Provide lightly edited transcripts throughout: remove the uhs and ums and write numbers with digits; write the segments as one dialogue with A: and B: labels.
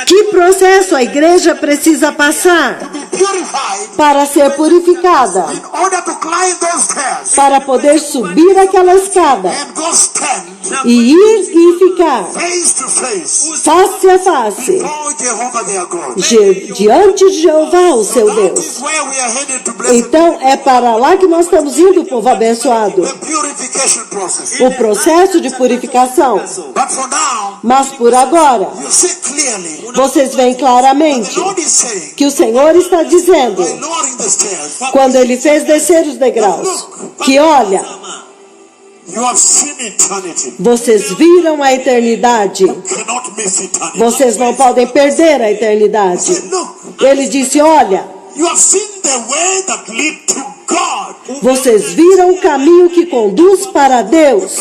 A: Que processo a igreja precisa passar para ser purificada, para poder subir aquela escada e ir e ficar face a face diante de Jeová, o seu Deus. Então é para lá que nós estamos indo, povo abençoado. O processo de purificação. Mas por agora, vocês veem claramente que o Senhor está dizendo, quando Ele fez descer os degraus, que olha, vocês viram a eternidade. Vocês não podem perder a eternidade. Ele disse, olha, vocês viram o caminho que conduz para Deus.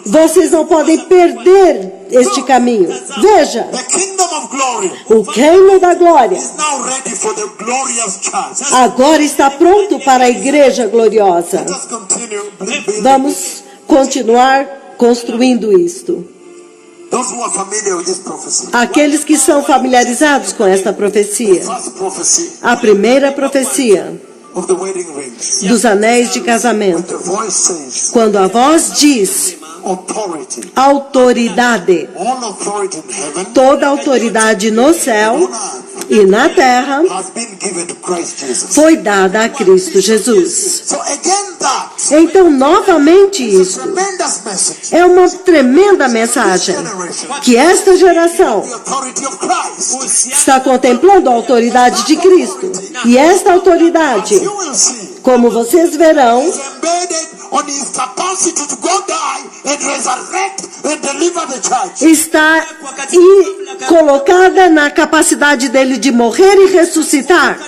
A: Vocês não podem perder este caminho. Veja, o reino da glória agora está pronto para a igreja gloriosa. Vamos continuar construindo isto. Aqueles que são familiarizados com esta profecia, a primeira profecia dos anéis de casamento, quando a voz diz autoridade, toda autoridade no céu e na terra foi dada a Cristo Jesus. Então, novamente isso é uma tremenda mensagem, que esta geração está contemplando a autoridade de Cristo. E esta autoridade, como vocês verão, está colocada na capacidade dele de morrer e ressuscitar.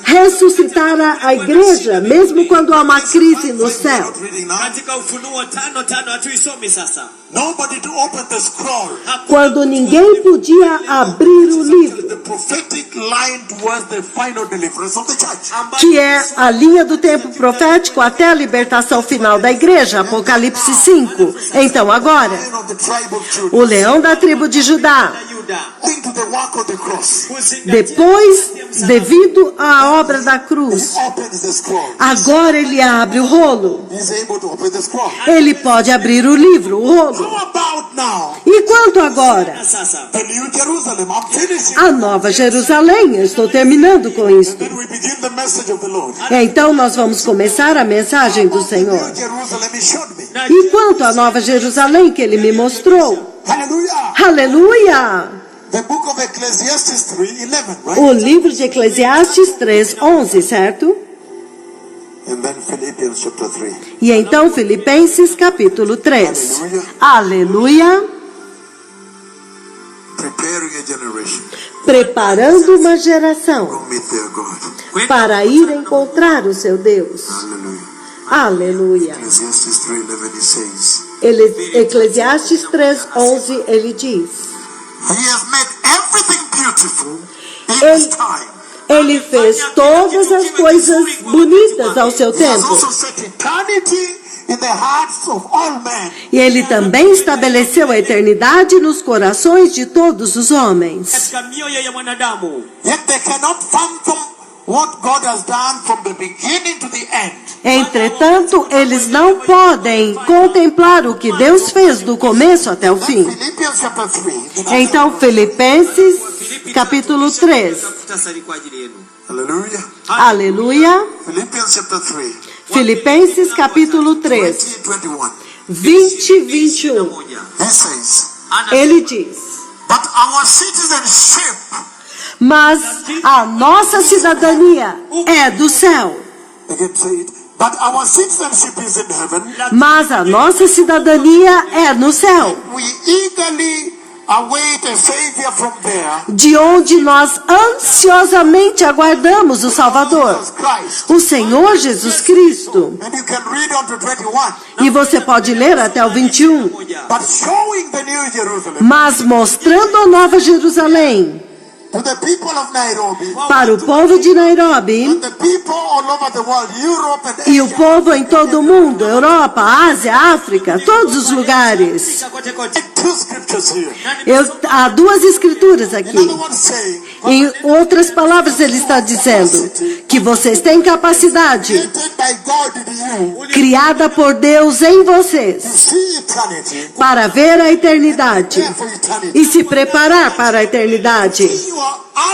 A: Ressuscitar a igreja, mesmo quando há uma crise no céu. Quando ninguém podia abrir o livro, que é a linha do tempo profético até a libertação final da igreja, Apocalipse 5. Então agora, o leão da tribo de Judá, depois, devido à obra da cruz, agora ele abre o rolo. Ele pode abrir o livro, o rolo. E quanto agora? A Nova Jerusalém. Eu estou terminando com isso. Então nós vamos começar a mensagem do Senhor. E quanto à Nova Jerusalém que ele me mostrou? Aleluia! O livro de Eclesiastes 3:11, certo? E então Filipenses capítulo 3. Aleluia! Preparando uma geração para ir encontrar o seu Deus. Aleluia! Eclesiastes 3:11, ele diz: Ele fez todas as coisas bonitas ao seu tempo. E ele também estabeleceu a eternidade nos corações de todos os homens. Entretanto, eles não podem contemplar o que Deus fez do começo até o fim. Então, Filipenses, capítulo 3. Aleluia. Filipenses, capítulo 3. 20 e 21. Ele diz: mas a nossa cidadania é do céu. Mas a nossa cidadania é no céu, de onde nós ansiosamente aguardamos o Salvador, o Senhor Jesus Cristo. E você pode ler até o 21. Mas mostrando a Nova Jerusalém,
B: to the people of Nairobi,
A: para o povo de Nairobi
B: and the people all over the world, Europe and
A: e o
B: Asia.
A: povo em todo o mundo, Europa, Ásia, África, todos os lugares.
B: Two scriptures here.
A: Há duas escrituras aqui.
B: Another one saying,
A: Em outras palavras, ele está dizendo que vocês têm capacidade
B: created by God in you
A: criada por Deus em
B: to
A: vocês
B: see eternity,
A: para ver a eternidade
B: prepare for eternity,
A: e se preparar para a eternidade,
B: see your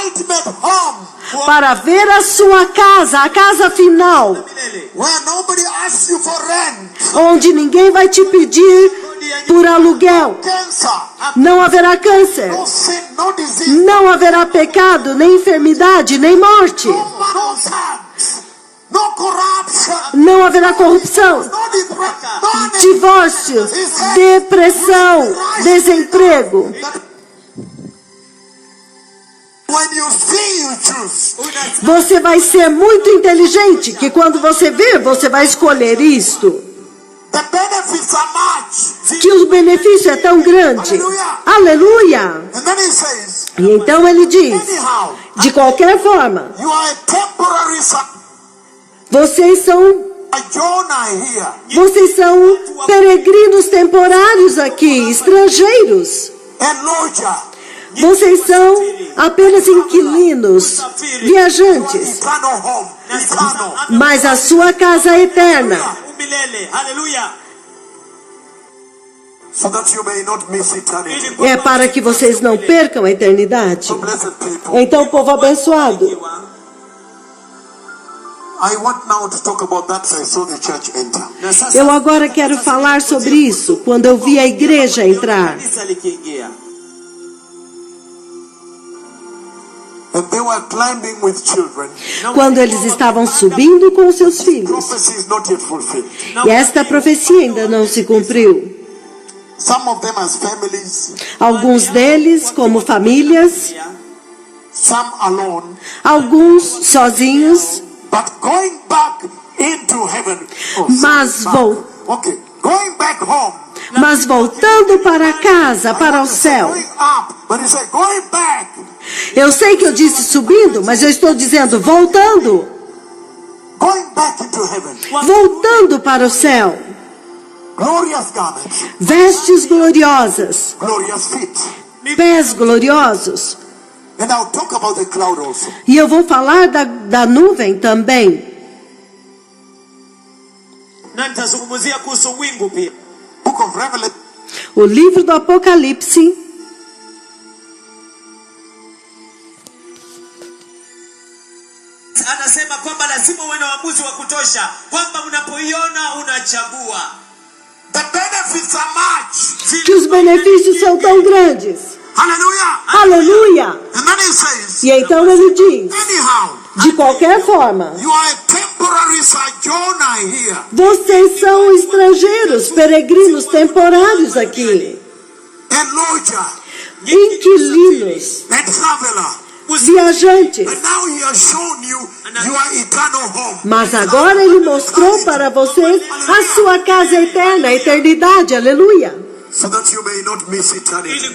B: ultimate home,
A: para ver a sua casa, a casa final,
B: where nobody asks you for rent,
A: onde ninguém vai te pedir por aluguel.
B: cancer,
A: Não haverá câncer,
B: no sin, no disease,
A: não haverá pecado, nem enfermidade, nem morte,
B: no sex, no corruption,
A: não haverá corrupção,
B: no depression, no
A: divórcio, depressão, desemprego.
B: When you see, you choose.
A: Você vai ser muito inteligente, que quando você ver, você vai escolher isto.
B: The benefits are much.
A: Que o benefício é tão grande. Aleluia!
B: And then he says,
A: E então ele diz,
B: anyhow,
A: de qualquer forma,
B: you are a temporary
A: vocês são peregrinos temporários aqui, estrangeiros. Vocês são apenas inquilinos, viajantes. Mas a sua casa é eterna. É para que vocês não percam a eternidade. Então, povo abençoado, eu agora quero falar sobre isso, quando eu vi a igreja entrar. Quando eles estavam subindo com seus filhos. E esta profecia ainda não se cumpriu. Alguns deles como famílias. Alguns sozinhos. Mas voltando para casa, para o céu. Eu sei que eu disse subindo, mas eu estou dizendo voltando. Voltando para o céu. Vestes gloriosas. Pés gloriosos. E eu vou falar da nuvem também. O livro do Apocalipse.
C: Anasema kwamba lazima uwe na uamuzi wa kutosha, kwamba unapoiona unachagua. The benefits are much.
A: Que os benefícios são tão grandes. Aleluia!
B: And then he says,
A: e então ele diz,
B: anyhow,
A: de qualquer forma,
B: you are a temporary sojourner here.
A: Vocês são estrangeiros, peregrinos temporários aqui. Inquilinos. Viajantes. Mas agora ele mostrou para vocês a sua casa eterna, a eternidade, aleluia.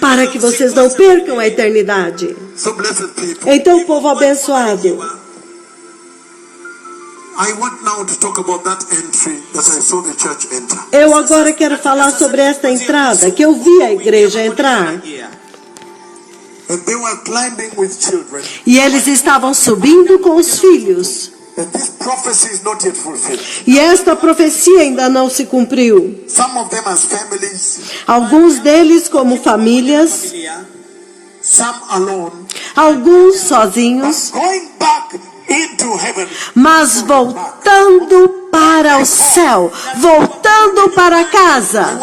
A: Para que vocês não percam a eternidade. Então, povo abençoado, eu agora quero falar sobre esta entrada, que eu vi a igreja entrar. E eles estavam subindo com os filhos. E esta profecia ainda não se cumpriu. Alguns deles como famílias. Alguns sozinhos. Mas voltando para o céu, voltando para casa.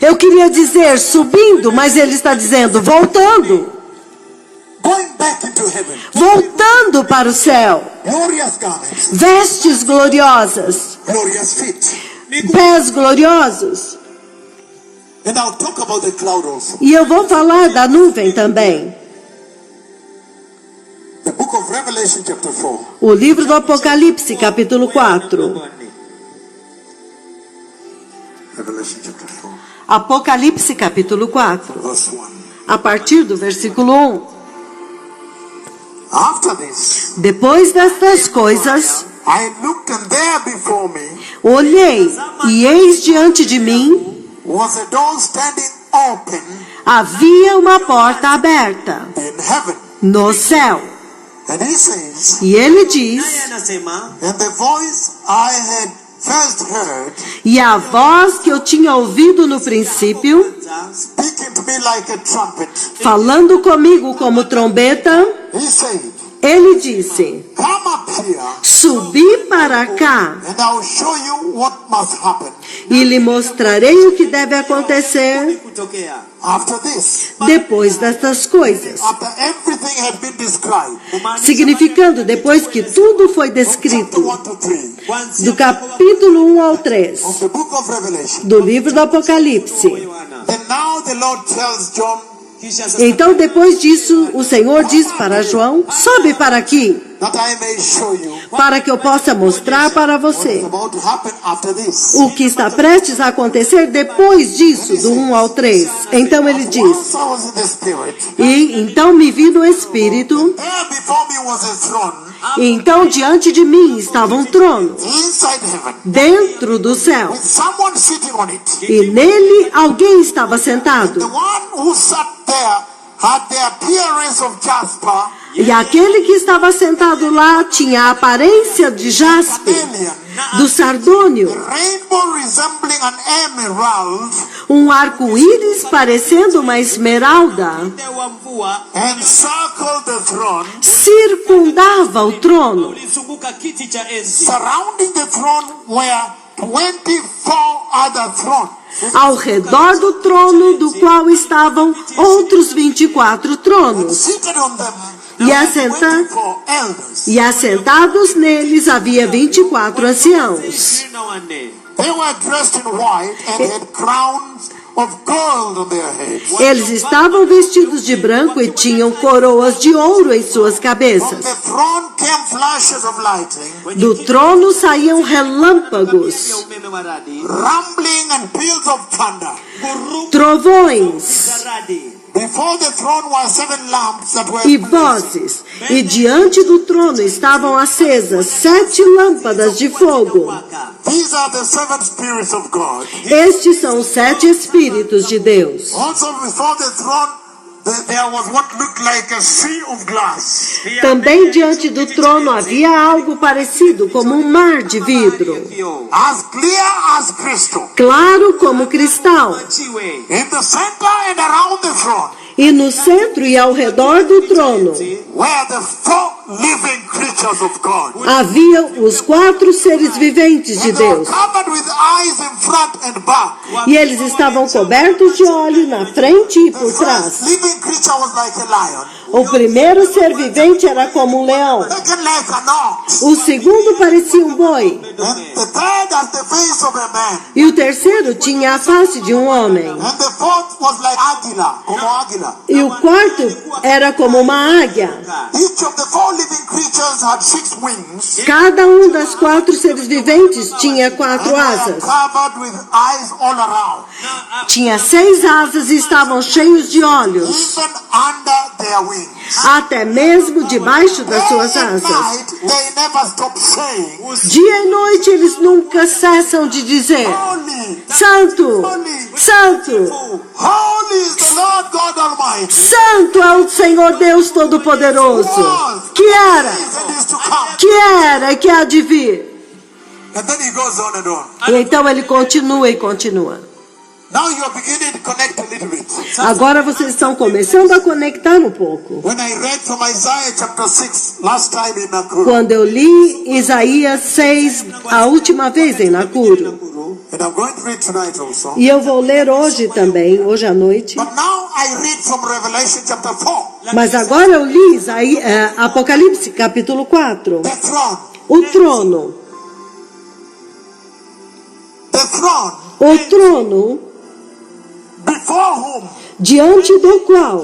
A: Eu queria dizer subindo, mas ele está dizendo voltando. Voltando para o céu. Vestes gloriosas. Pés gloriosos. E eu vou falar da nuvem também. O livro do Apocalipse, capítulo 4. Apocalipse, capítulo 4. a partir do versículo 1.
B: After this,
A: Depois destas coisas,
B: I looked, and there before me
A: olhei, e eis diante de mim
B: was a door standing open
A: havia uma porta aberta
B: in heaven.
A: no céu.
B: And he says,
A: E ele diz,
C: Naye anasema,
B: and the voice I had first heard,
A: e a voz que eu tinha ouvido no princípio,
B: speaking to me like a trumpet,
A: falando comigo como trombeta,
B: he said,
A: ele disse,
B: come up here,
A: subi para cá,
B: and I'll show you what must happen.
A: e lhe mostrarei o que deve acontecer
C: kutokea.
B: After this,
A: depois destas coisas.
B: after everything had been described,
A: Significando, depois que tudo foi
B: chapter
A: descrito,
B: 1 to 3
A: do capítulo 1 ao 3,
B: of the book of Revelation,
A: do livro do Apocalipse.
B: then now the Lord tells John
C: Kisha sasa
A: Então, depois disso, o Senhor diz para João, sobe para aqui,
B: that I may show you
A: para que eu possa mostrar para
B: what is
A: você
B: about to happen after this.
A: o que está prestes a acontecer depois disso, do 1 ao 3. Então ele diz,
B: Once I was in the Spirit,
A: e então me vi no Espírito,
B: there before me was a throne
A: e então diante de mim estava um trono,
B: inside heaven,
A: dentro do céu,
B: with someone sitting on it.
A: e nele alguém estava sentado.
B: The one who sat there had the appearance of Jasper,
A: E aquele que estava sentado lá tinha a aparência de jaspe,
B: alien,
A: do sardônio,
B: rainbow resembling an emerald,
A: um arco-íris parecendo uma esmeralda,
C: wa mvua
B: encircled the throne.
A: circundava o trono.
C: ulizunguka kiti cha enzi.
B: Surrounding the throne were 24 other thrones.
A: Ao redor do trono, do qual estavam outros 24 tronos.
B: Seated on them,
A: E, assenta-
B: 24 elders.
A: e assentados neles havia 24 anciãos.
C: 24.
B: They were dressed in white and had crowns of gold on their heads.
A: Eles estavam vestidos de branco e tinham coroas de ouro em suas
B: From
A: cabeças.
B: the throne came flashes of lightning,
A: Do trono saíam relâmpagos,
C: Umeme wa radi.
B: rumbling and peals of thunder.
A: trovões
C: Za radi.
B: Before the throne were 7 lamps that were
A: e
B: blazing.
A: vozes. E diante do trono estavam acesas 7 lâmpadas de fogo.
B: These are the 7 spirits of God.
A: Estes são os 7 Espíritos de Deus.
B: Also before the throne, there was what looked like a sea of glass.
A: Também diante do trono havia algo parecido como um mar de vidro,
B: As clear as crystal.
A: claro como cristal.
C: Chiwe.
B: In the center and around the throne
A: E no centro e ao redor do trono
B: were the 4 living creatures of God.
A: haviam os 4 seres viventes de
B: And they were
A: Deus.
B: covered with eyes in front and back.
A: E eles estavam cobertos de óleo na frente e por
B: The
A: trás.
B: first living creature was like a lion.
A: O primeiro ser vivente era como um leão.
B: Second like an ox.
A: O segundo parecia um boi.
B: And the third has the face of a man.
A: E o terceiro tinha a face de um homem.
B: And the fourth was like águila, como águila.
A: E o quarto era como uma águia.
B: Each of the 4 living creatures had 6 wings.
A: Cada um das 4 seres viventes tinha 4
B: And they are
A: asas.
B: covered with eyes all around.
A: Tinha 6 asas e estavam cheios de olhos,
B: Even under their wings.
A: até mesmo debaixo das suas
B: Day and
A: asas.
B: night, they never stop saying,
A: Dia e noite eles nunca cessam de dizer:
B: Holy,
A: Santo, Santo,
B: holy is the Lord God Almighty.
A: Santo é o Senhor Deus Todo-Poderoso, que era,
B: And is to come.
A: que era e que há de vir.
B: And then he goes on and on.
A: E então ele continua e continua.
B: Now you are beginning to connect a little bit.
A: Agora vocês estão começando a conectar um pouco.
B: When I read from Isaiah chapter 6 last time in Nakuru,
A: Quando eu li Isaías 6 a última vez em Nakuru,
B: and I'm going to read tonight also.
A: e eu vou ler hoje também, hoje à noite,
B: But now I read from Revelation chapter 4.
A: mas agora eu li Apocalipse capítulo 4.
B: The throne.
A: O trono,
B: The throne
A: o trono
B: before whom
A: diante do qual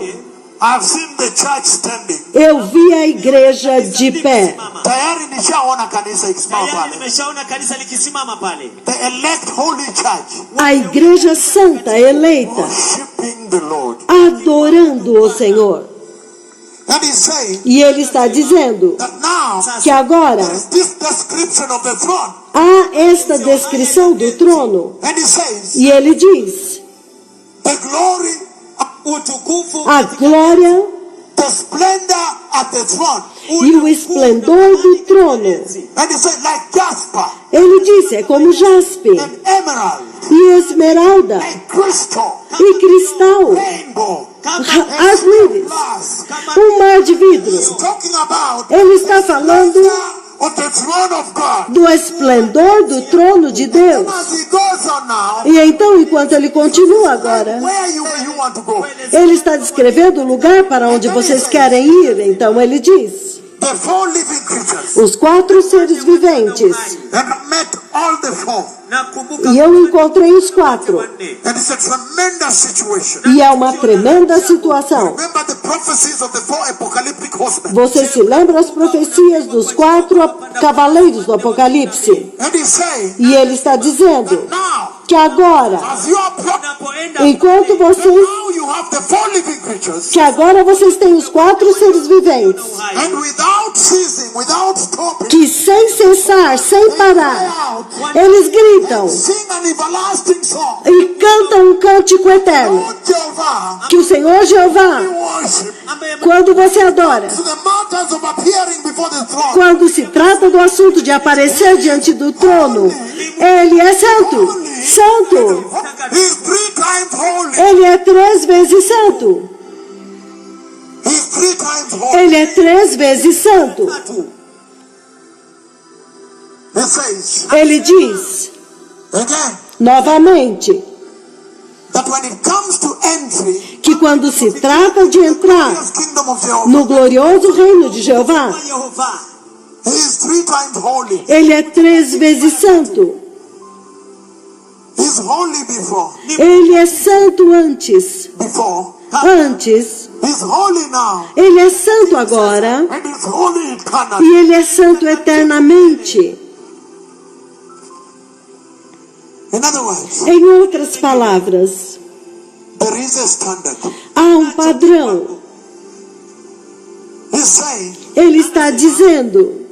B: I've seen the church standing.
A: eu vi a igreja de pé.
B: Tayari nishaona kanisa ikisimama
C: Tayari
B: pale.
C: nimeshaona kanisa likisimama pale.
B: The elect holy church
A: A igreja santa eleita,
B: worshiping the Lord.
A: adorando o Senhor.
B: And he's saying
A: E ele está dizendo
B: that now
A: que agora
B: there is this description of the throne.
A: há esta descrição do trono.
B: And he says,
A: E ele diz,
B: the glory,
A: a glória
B: the splendor at the throne.
A: e o esplendor do trono.
B: And he said, like jasper
A: Ele disse, é como jaspe
B: and emerald,
A: e esmeralda
B: and crystal,
A: e cristal,
B: rainbow,
A: arco-íris,
B: glass.
A: um mar de vidro.
B: He's talking about
A: Ele está falando
B: of the throne of God.
A: do esplendor do trono de Deus.
B: As he goes on now,
A: E então, enquanto ele continua agora,
B: where you want to go?
A: ele está descrevendo o lugar para onde vocês querem ir. Então ele diz,
B: The four living creatures.
A: os 4 seres viventes.
B: And I met all the four.
A: E eu encontrei os 4.
B: And it's a tremendous situation.
A: E é uma tremenda situação.
B: Remember the prophecies of the four apocalyptic horsemen.
A: Você se lembra as profecias dos 4 cavaleiros do Apocalipse?
B: And he's saying,
A: E ele está dizendo
B: now,
A: que agora,
B: as you are
A: enquanto vocês,
B: now you have the four living creatures.
A: que agora vocês têm os 4 seres viventes,
B: And without ceasing, without stopping,
A: que sem cessar, sem parar, eles gritam
B: sing an everlasting song.
A: e cantam um cântico eterno.
B: Lord Jehovah,
A: Que o Senhor Jeová,
B: we worship.
A: quando você adora,
B: To the matters of appearing before the throne.
A: quando se trata do assunto de aparecer diante do trono, ele é santo, santo.
B: He's 3 times holy.
A: Ele é 3 vezes santo.
B: He's 3 times holy.
A: Ele é 3 vezes santo.
B: He says
A: Ele diz
B: again
A: novamente
B: that when it comes to entry,
A: que quando se trata de entrar
B: this kingdom of Jehovah,
A: no glorioso reino de Jeová,
B: he is 3 times holy.
A: ele é 3 vezes santo.
B: He's holy before.
A: Ele é santo antes. Antes.
B: He's holy now.
A: Ele é santo agora.
B: And he's holy eternally.
A: E ele é santo eternamente.
B: In other words,
A: Em outras palavras,
B: there is a standard.
A: há um padrão.
B: He's saying
A: Ele está dizendo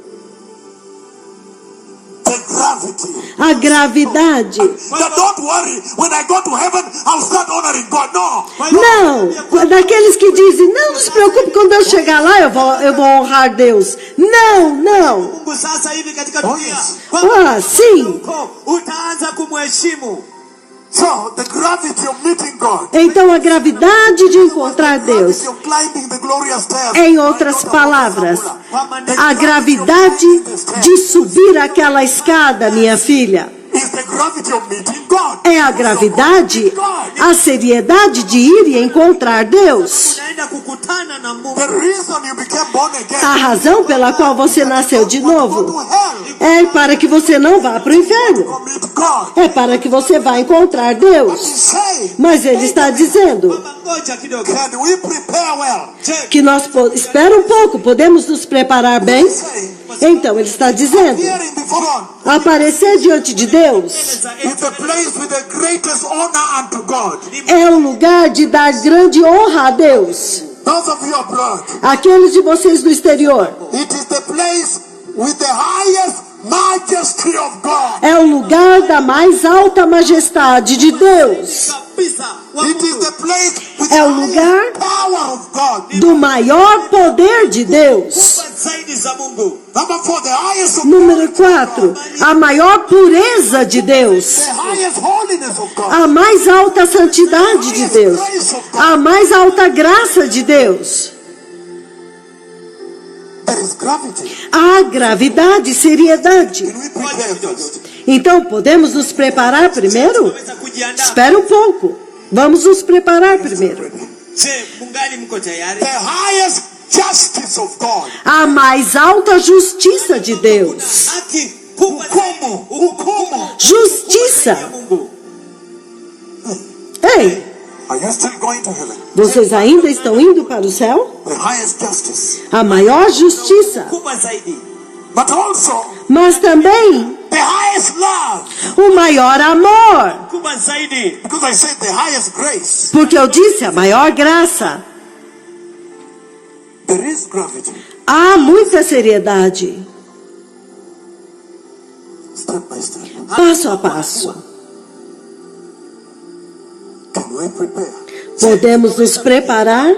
B: the gravity.
A: a gravidade.
B: That don't worry, when I go to heaven, I'll start honoring God. No.
A: Não, daqueles que dizem, não se preocupe, quando eu chegar lá eu vou honrar Deus. Não, não.
C: Mungu sasa hivi katika dunia
A: Ah, sim.
C: utaanza kumheshimu.
B: So the gravity of meeting God.
A: Então a gravidade de encontrar Deus,
B: Gravity of climbing the glorious stairs.
A: em outras palavras, a gravidade de subir aquela escada, minha filha,
B: Is the gravity of meeting God.
A: é a gravidade, a seriedade de ir e encontrar Deus.
C: Unaenda kukutana na Mungu.
B: The reason you became born again.
A: A razão pela qual você nasceu de
B: Go to
A: novo
B: hell.
A: é para que você não vá para o inferno.
B: Go meet God.
A: É para que você vá encontrar Deus.
B: He's saying,
A: Mas ele está dizendo
C: Ngoja kidogo.
B: can we prepare well?
A: que nós, espera um pouco, podemos nos preparar bem? Então ele está dizendo,
B: Hearing before God
A: aparecer diante de Deus
B: is the place with the greatest honor unto God.
A: é o lugar de dar grande honra a Deus.
B: Those of you abroad,
A: Aqueles de vocês do exterior,
B: it is the place with the highest majesty of God.
A: é o lugar da mais alta majestade de Deus.
C: Kabisa wa
B: It is
C: Mungu.
B: the place with
A: É
B: the
A: o lugar
B: highest power of God.
A: do maior poder de Deus.
C: Zaidi za Mungu.
B: Number 4, the highest of
A: Número 4, a maior pureza de Deus.
B: the highest holiness of God.
A: A mais alta santidade de Deus. A mais alta graça de Deus.
B: There is gravity.
A: A gravidade, seriedade.
B: Can we prepare first?
A: Então, podemos nos preparar primeiro?
C: Tunaweza kujiandaa.
A: Espera um pouco. Vamos nos preparar primeiro.
C: Je, mungali mko tayari?
B: The highest justice of God.
A: A mais alta justiça de Deus.
C: Haki kubwa zaidi.
B: Hukumu.
A: Justiça.
C: Ya Mungu.
A: Ei,
B: Are you still going to heaven?
A: vocês ainda estão indo para o céu?
B: The highest justice.
A: A maior justiça.
C: Kubwa zaidi.
B: But also
A: Mas também
B: The highest love.
A: O maior amor.
C: kubwa zaidi.
B: Because I said the highest grace.
A: Porque eu disse a maior graça.
B: There is gravity.
A: Há muita seriedade.
B: Step by step.
A: Passo a passo.
B: Can we prepare?
A: Podemos nos preparar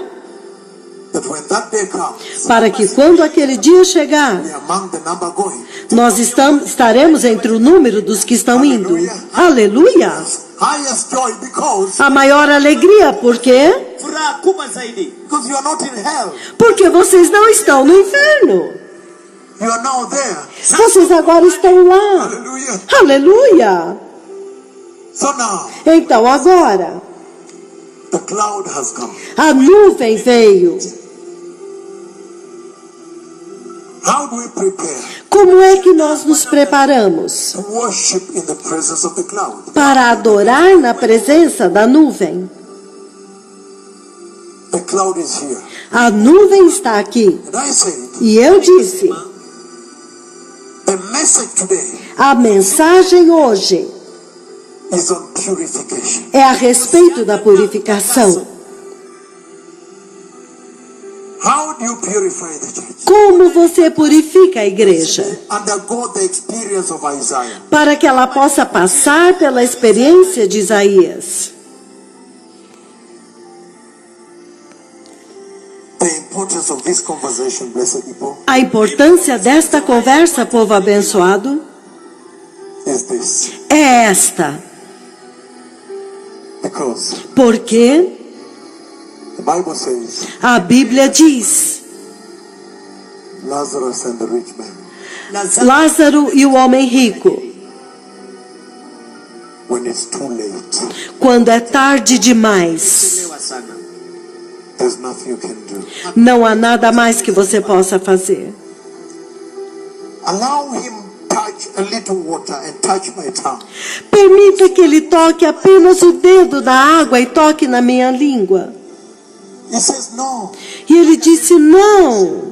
B: That when that day comes,
A: para que quando aquele dia chegar,
B: we are among the number going.
A: nós estaremos entre o número dos que estão indo. Aleluia!
B: Highest joy because
A: A maior alegria, por quê?
C: Furaha kubwa zaidi.
B: you are not in hell.
A: Porque vocês não estão no inferno.
B: You are now there.
A: Vocês agora estão lá.
B: Hallelujah.
A: Aleluia!
B: So now
A: Então agora,
B: the cloud has come.
A: a nuvem veio.
B: How do we prepare
A: Como é que nós nos preparamos
B: to worship in the presence of the cloud?
A: para adorar na presença da nuvem?
B: The cloud is here.
A: A nuvem está aqui.
B: And I said,
A: E eu disse,
B: the message today
A: a mensagem hoje
B: is on purification.
A: é a respeito da purificação.
B: How do you purify the church?
A: Como você purifica a igreja?
B: Undergo the experience of Isaiah.
A: Para que ela possa passar pela experiência de Isaías.
B: The importance of this conversation, blessed people,
A: A importância desta conversa, povo abençoado,
B: is this.
A: é esta.
B: Because
A: Porque
B: the Bible says,
A: a diz,
B: Lazarus and the rich man,
A: Lázaro e o homem rico,
B: when it's too late,
A: quando é tarde demais,
C: Elewa sana.
B: there's nothing you can do.
A: não há nada mais que você possa fazer.
B: Allow him touch a little water and touch my tongue.
A: Permita que ele toque apenas o dedo da água e toque na minha língua.
B: He says no.
A: E ele disse não.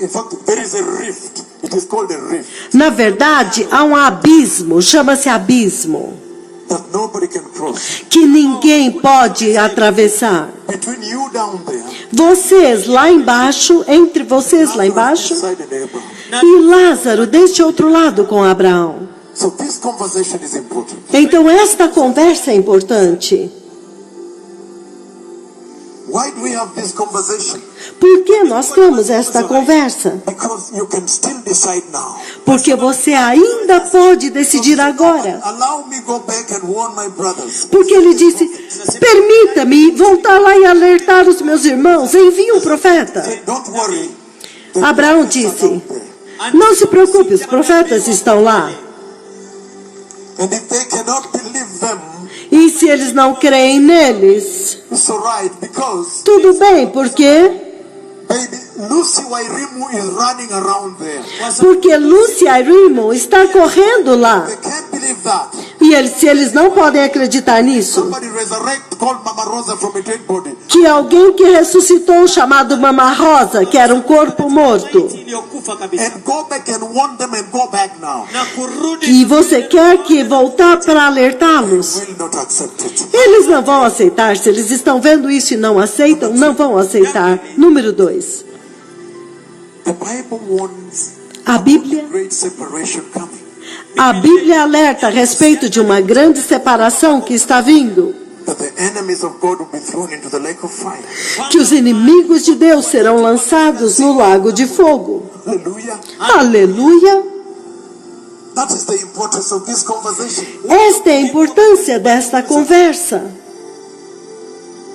B: In fact, there is a rift. It is called a rift
A: Na verdade, há um abismo, chama-se abismo,
B: that nobody can cross.
A: que ninguém pode atravessar.
B: Between you down there,
A: Vocês lá embaixo, entre vocês lá embaixo,
B: inside and Abraham.
A: e Lázaro deste outro lado com Abraão.
B: So this conversation is important.
A: Então esta conversa é importante.
B: Why do we have this conversation?
A: Por que nós temos esta conversa?
B: Because you can still decide now.
A: Porque você ainda pode decidir agora.
B: Allow me go back and warn my brothers.
A: Porque ele disse, permita-me voltar lá e alertar os meus irmãos, envie um profeta.
B: Don't worry.
A: Abraão disse, não se preocupe, os profetas estão lá.
B: And if they cannot believe them,
A: E se eles não creem neles,
B: it's alright because
A: tudo bem, porque
B: baby Lucy Wairimu is running around there.
A: Porque Lúcia e Raymond está correndo lá.
B: They can't believe that.
A: E se eles não podem acreditar nisso,
B: Somebody resurrect called Mama Rosa from a dead body.
A: que alguém que ressuscitou chamado Mama Rosa, que era um corpo morto,
C: Iliyokufa kabisa.
B: And go back and warn them and go back now.
C: Na kurudi
A: e você quer que voltar para alertá-los,
B: Will not accept it.
A: eles não vão aceitar. Se eles estão vendo isso e não aceitam, não vão aceitar. Número 2.
B: The Bible warns
A: A Bíblia,
B: great separation coming.
A: a Bíblia alerta a respeito de uma grande separação que está vindo.
B: That the enemies of God will be thrown into the lake of fire.
A: Que os inimigos de Deus serão lançados no lago de fogo.
B: Hallelujah.
A: Aleluia!
B: That is the importance of this conversation.
A: Esta é a importância desta conversa.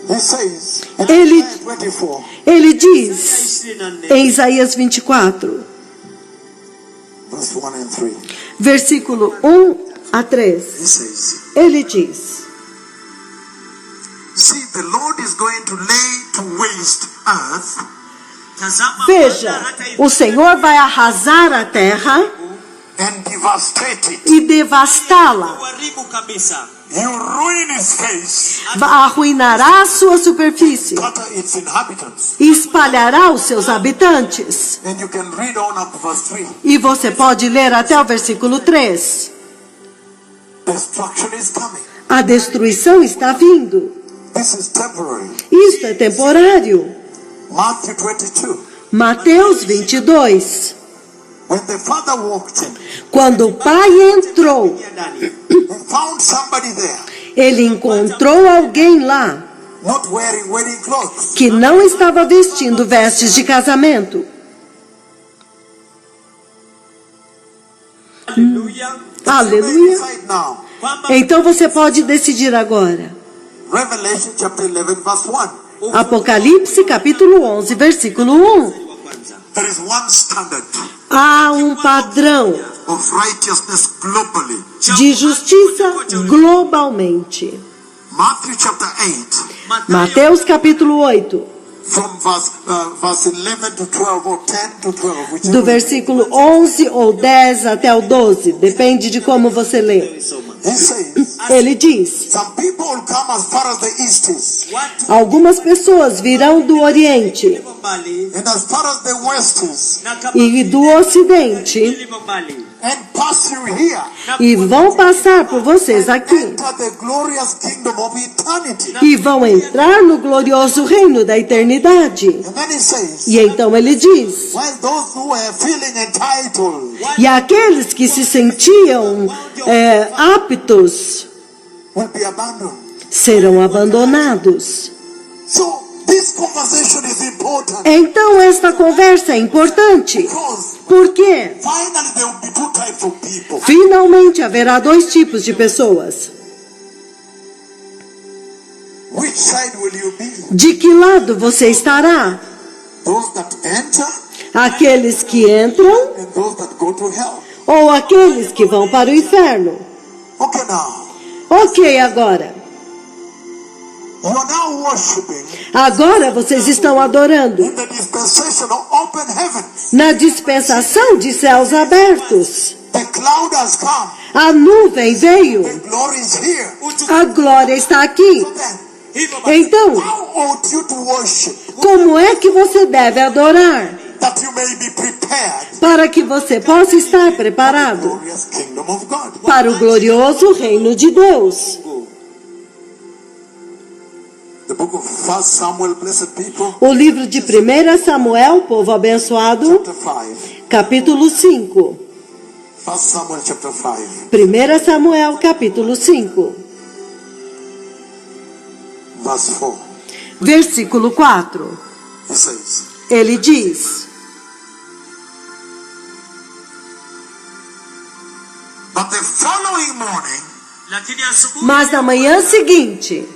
B: He says in
A: Ele-
B: Isaiah 24,
A: Ele diz
C: 24
A: em Isaías 24,
B: verse 1 and 3.
A: versículo 1 a 3.
B: He says,
A: Ele diz:
B: see, the Lord is going to lay to waste earth
C: Tazama
A: Veja,
C: Bwana hata
A: o Senhor vai arrasar a terra
B: and devastate it.
A: e devastá-la.
C: Kuharibu kabisa.
B: You ruin its face,
A: Arruinará a sua superfície
B: scatter its inhabitants.
A: e espalhará os seus habitantes.
B: And you can read on up to verse 3.
A: E você pode ler até o versículo 3.
B: Destruction is coming.
A: A destruição está vindo.
B: This is temporary.
A: Isto é temporário.
B: Matthew 22.
A: Mateus 22.
B: When the father walked in,
A: Quando o pai entrou,
B: he found somebody there,
A: ele encontrou alguém lá
B: not wearing wedding clothes.
A: que não estava vestindo vestes de casamento.
C: Haleluya.
A: Aleluia.
B: Decide now.
A: Então você pode decidir agora.
B: Revelation chapter 11 verse 1.
A: Apocalipse capítulo 11, versículo 1.
B: There is one standard
A: Há um padrão
B: of righteousness globally.
A: de justiça globalmente.
B: Matthew chapter 8
A: Mateus capítulo 8,
B: from verse 11 to 12 or 10 to 12. Whichever.
A: do versículo 11 ou 10 até o 12, depende de como você lê.
B: He says,
A: Ele diz:
B: some people will come as far as the east is,
A: algumas pessoas virão do Oriente
B: and as far as the west is,
A: e do Ocidente
B: and pass you here,
A: e vão passar por vocês aqui
B: enter the glorious kingdom of eternity.
A: e vão entrar no glorioso reino da eternidade.
B: And then he says,
A: E então ele diz:
B: while those who were feeling entitled
A: e aqueles que se sentiam aptos
B: will be abandoned.
A: serão abandonados.
B: So this conversation is important
A: Então esta conversa é importante,
B: because
A: porque
B: finally there will be two types of people.
A: finalmente haverá dois tipos de pessoas.
B: Which side will you be?
A: De que lado você estará?
B: Those that enter
A: Aqueles que entram
B: and those that go to hell.
A: ou aqueles que vão para o inferno?
B: Okay, now
A: Ok, agora.
B: you are now worshiping
A: Agora vocês estão adorando
B: in the dispensation of open heavens.
A: na dispensação de céus abertos.
B: The cloud has come.
A: A nuvem veio.
B: The glory is here.
A: A glória está aqui.
B: So then,
A: Então,
B: how ought you to worship
A: como é que você deve adorar
B: that you may be prepared
A: para que você possa estar
B: for the
A: preparado
B: glorious kingdom of God?
A: para o glorioso reino de Deus?
B: The book of 1 Samuel, blessed people,
A: O livro de 1 Samuel, povo abençoado,
B: chapter 5.
A: capítulo 5.
B: 1 Samuel chapter 5.
A: 1 Samuel, capítulo 5,
B: Verse 4.
A: versículo 4.
B: He says,
A: Ele diz:
B: but the following morning,
C: lakini asubuhi
A: mas na manhã seguinte,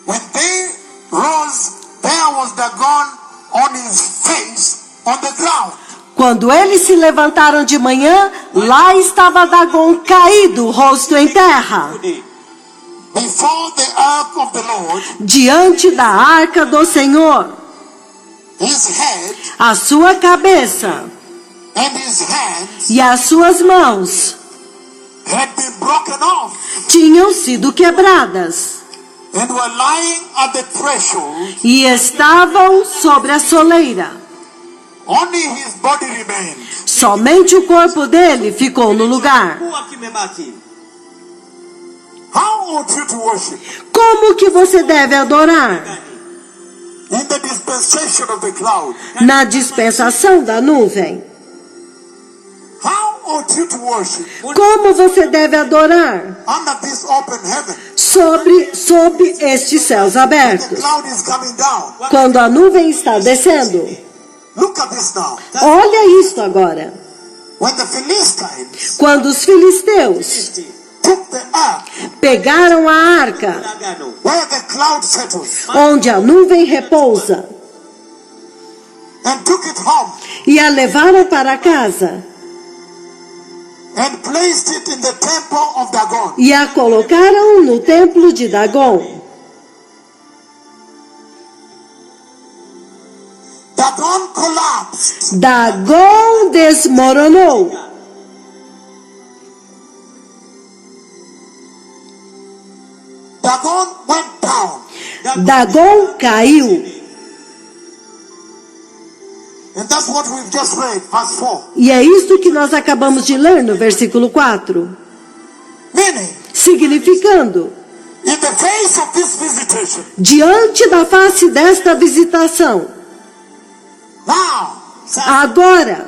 B: when they rose, there was Dagon on his face on the ground.
A: quando eles se levantaram de manhã, lá estava Dagon caído, o rosto em terra,
B: Before the ark of the Lord,
A: diante da arca do Senhor.
B: his head
A: A sua cabeça
B: and his hands
A: e as suas mãos
B: had been broken off
A: tinham sido quebradas
B: and were lying at the threshold.
A: e estavam sobre a soleira.
B: Only his body remained.
A: Somente o corpo dele ficou no lugar.
C: kuwa kimebaki.
B: How ought you to worship?
A: Como que você deve adorar?
B: In the dispensation of the cloud.
A: Na dispensação da nuvem.
B: How ought you to worship?
A: Como você deve adorar?
B: Under this open heaven.
A: Sob estes céus
B: The
A: abertos.
B: cloud is coming down.
A: Quando a nuvem está descendo.
B: Look at this now.
A: Olha isto agora.
B: When the Philistines
A: Quando os filisteus
B: took the ark
A: pegaram a arca,
C: Agano.
B: where the cloud settles
A: onde a nuvem repousa,
B: and took it home
A: e a levaram para casa,
B: and placed it in the temple of Dagon.
A: e a colocaram no templo de Dagon.
B: Dagon collapsed
A: Dagon desmoronou Dagon caiu.
B: And that's what we've just read, verse 4.
A: E é isto que nós acabamos de ler no versículo 4.
B: Meaning,
A: Significando,
B: in the face of this visitation,
A: diante da face desta visitação,
B: now,
A: agora,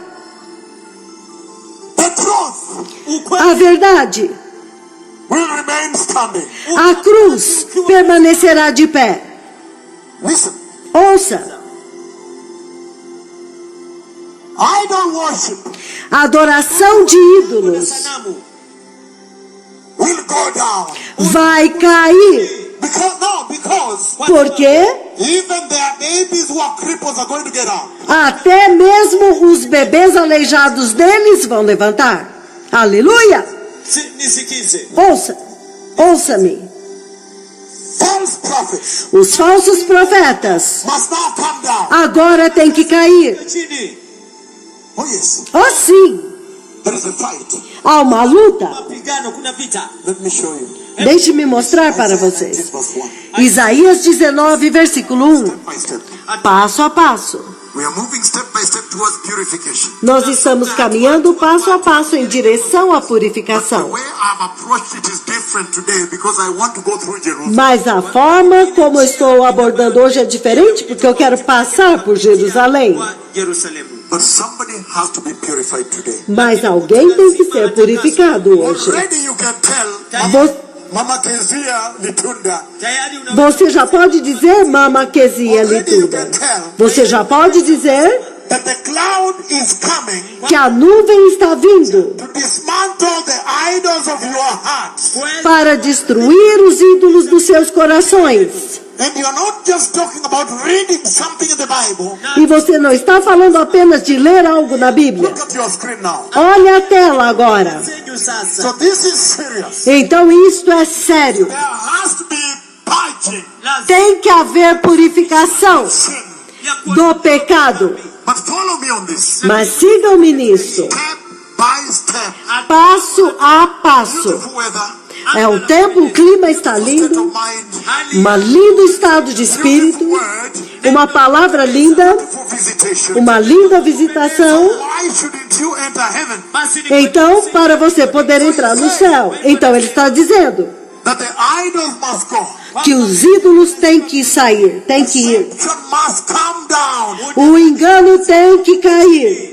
B: the truth
A: a verdade,
B: will remain standing.
A: a cruz permanecerá de pé.
B: Listen,
A: Ouça,
B: idol worship
A: a adoração de ídolos
B: will go down.
A: vai cair.
B: Because
A: Porque
B: even their babies who are cripples are going to get out.
A: até mesmo os bebês aleijados deles vão levantar. Aleluia!
C: Nisikize.
A: Ouça-me.
B: False prophets
A: Os falsos profetas
B: must now come down.
A: agora têm que cair.
C: Chini.
B: Oh yes,
A: Oh, sim,
B: there is a fight.
A: há uma luta.
C: Mapigano, kuna vita.
B: Let me show you.
A: Deixe-me mostrar para
B: Isaiah
A: vocês.
B: 19, verse 1.
A: Isaías 19, versículo 1.
B: Step by step.
A: Passo a passo.
B: We are moving step by step towards purification.
A: Nós estamos caminhando passo a passo em direção à purificação.
B: The way I've approached it is different today because I want to go through Jerusalem.
A: Mas a forma como eu estou abordando hoje é diferente porque eu quero passar por Jerusalém.
C: Jerusalemu.
B: But somebody has to be purified today.
A: Mas alguém tem que ser purificado hoje.
B: Already you can tell
A: Vo-
B: Mama Kezia Litunda.
C: Tayari una
A: Você já pode dizer, Mama Kezia Lituda. Você já pode dizer
B: That the cloud is coming
A: que a nuvem está vindo
B: to dismantle the idols of your hearts.
A: para destruir os ídolos dos seus corações.
B: And you're not just talking about reading something in the Bible.
A: E você não está falando apenas de ler algo na Bíblia.
B: Look at your screen now.
A: Olha a tela agora.
C: zenyu sasa.
B: So this is serious.
A: Então isto é sério.
B: There has to be purging
A: Tem que haver purificação
B: sin.
A: do pecado.
B: But follow me on this.
A: Mas sigam-me nisso.
B: Step by step.
A: Passo a passo.
B: Beautiful weather.
A: É o tempo, o clima está
B: State
A: lindo.
B: of mind.
A: Um lindo estado de espírito.
B: Beautiful word.
A: Uma palavra linda.
B: Beautiful visitation.
A: Uma linda visitação.
B: Why shouldn't you enter heaven?
C: Basi ni
A: Então, para você poder entrar no céu. Então, ele está dizendo
B: That the idols must go.
A: que os ídolos têm que sair, têm que ir.
B: Deception must come down.
A: O engano tem que cair.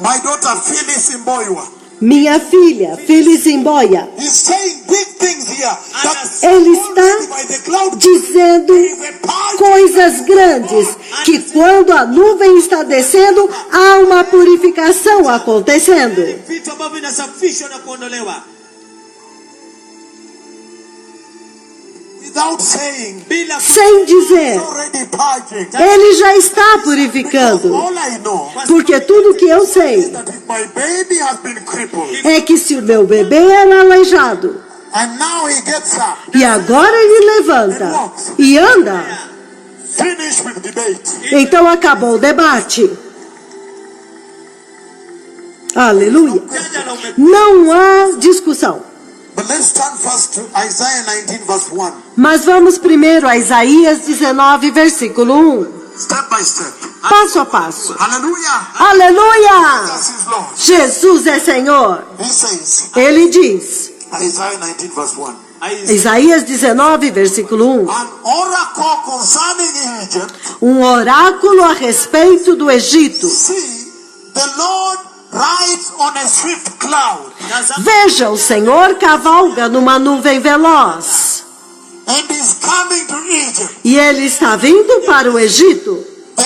B: My daughter Phyllis Imboywa
A: Minha filha, Filisimboia,
B: is saying big things here. That
A: ele está
B: by the cloud
A: dizendo
B: there is a purge.
A: coisas grandes, que quando a nuvem está descendo, há uma purificação acontecendo.
C: vitu ambavyo vinasafishwa na kuondolewa
B: Without saying,
C: bila
A: Sem dizer,
B: already purging.
A: ele já está purificando.
B: All I know
A: Porque tudo que eu sei
B: that if my baby has been crippled
A: é que se o meu bebê era aleijado,
B: and now he gets up,
A: e agora ele levanta e anda,
B: finish with debate.
A: então acabou o debate. Aleluia.
C: janja la ume
A: Não há discussão.
B: But let's turn first to Isaiah 19 verse 1.
A: Mas vamos primeiro a Isaías 19, versículo 1.
B: Step by step.
A: Passo a passo.
B: Hallelujah.
A: Aleluia!
B: Jesus is Lord.
A: Jesus é Senhor.
B: He says,
A: Ele diz,
B: Isaiah 19 verse 1.
A: Isaías 19, versículo 1.
B: An oracle concerning Egypt.
A: Um oráculo a respeito do Egito.
B: See, the Lord rides on a swift cloud
A: Veja, o Senhor cavalga numa nuvem veloz.
B: and is coming to Egypt.
A: E ele está vindo para o Egito.
B: The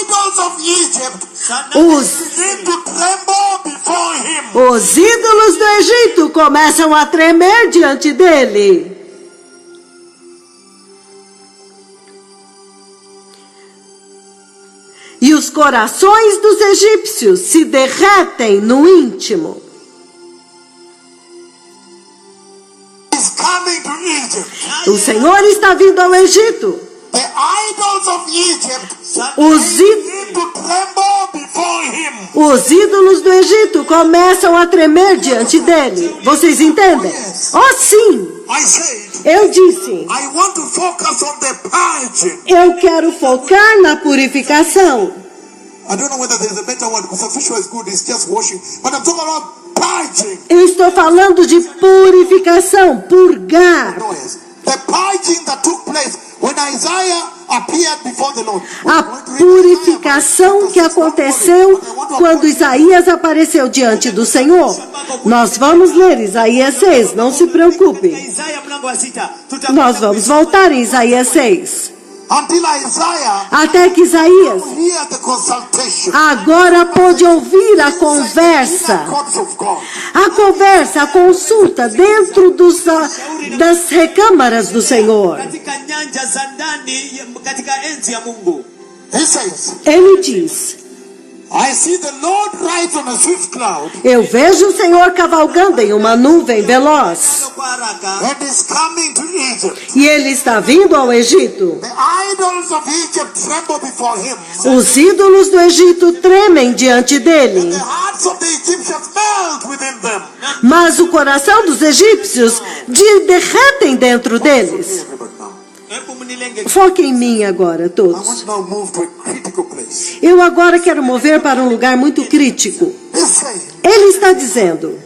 B: idols of Egypt
A: Os,
B: begin to tremble before him.
A: os ídolos do Egito começam a tremer diante dele. E os corações dos egípcios se derretem no íntimo.
B: He's coming to Egypt.
A: O Senhor está vindo ao Egito.
B: The idols of Egypt
A: Os,
B: begin to tremble before him.
A: os ídolos do Egito começam a tremer diante dele. Vocês entendem? Oh, sim!
B: I said,
A: Eu disse,
B: I want to focus on the purging.
A: eu quero focar na purificação.
B: I don't know whether there's a better word, because official is good, it's just washing. But I'm talking about purging.
A: Eu estou falando de purificação, purgar.
B: The purging that took place when Isaiah appeared before the Lord.
A: A purificação que aconteceu quando Isaías apareceu diante do Senhor. Nós vamos ler Isaías 6, não se preocupe. Nós vamos voltar em Isaías 6. Até que Isaías agora pôde ouvir a conversa, a consulta dentro das recâmaras do Senhor. Ele diz, eu vejo o Senhor cavalgando em uma nuvem veloz. E ele está vindo ao Egito. Os ídolos do Egito tremem diante dele. Mas o coração dos egípcios derretem dentro deles. Foque em mim agora, todos. Eu agora quero mover para um lugar muito crítico. Ele está dizendo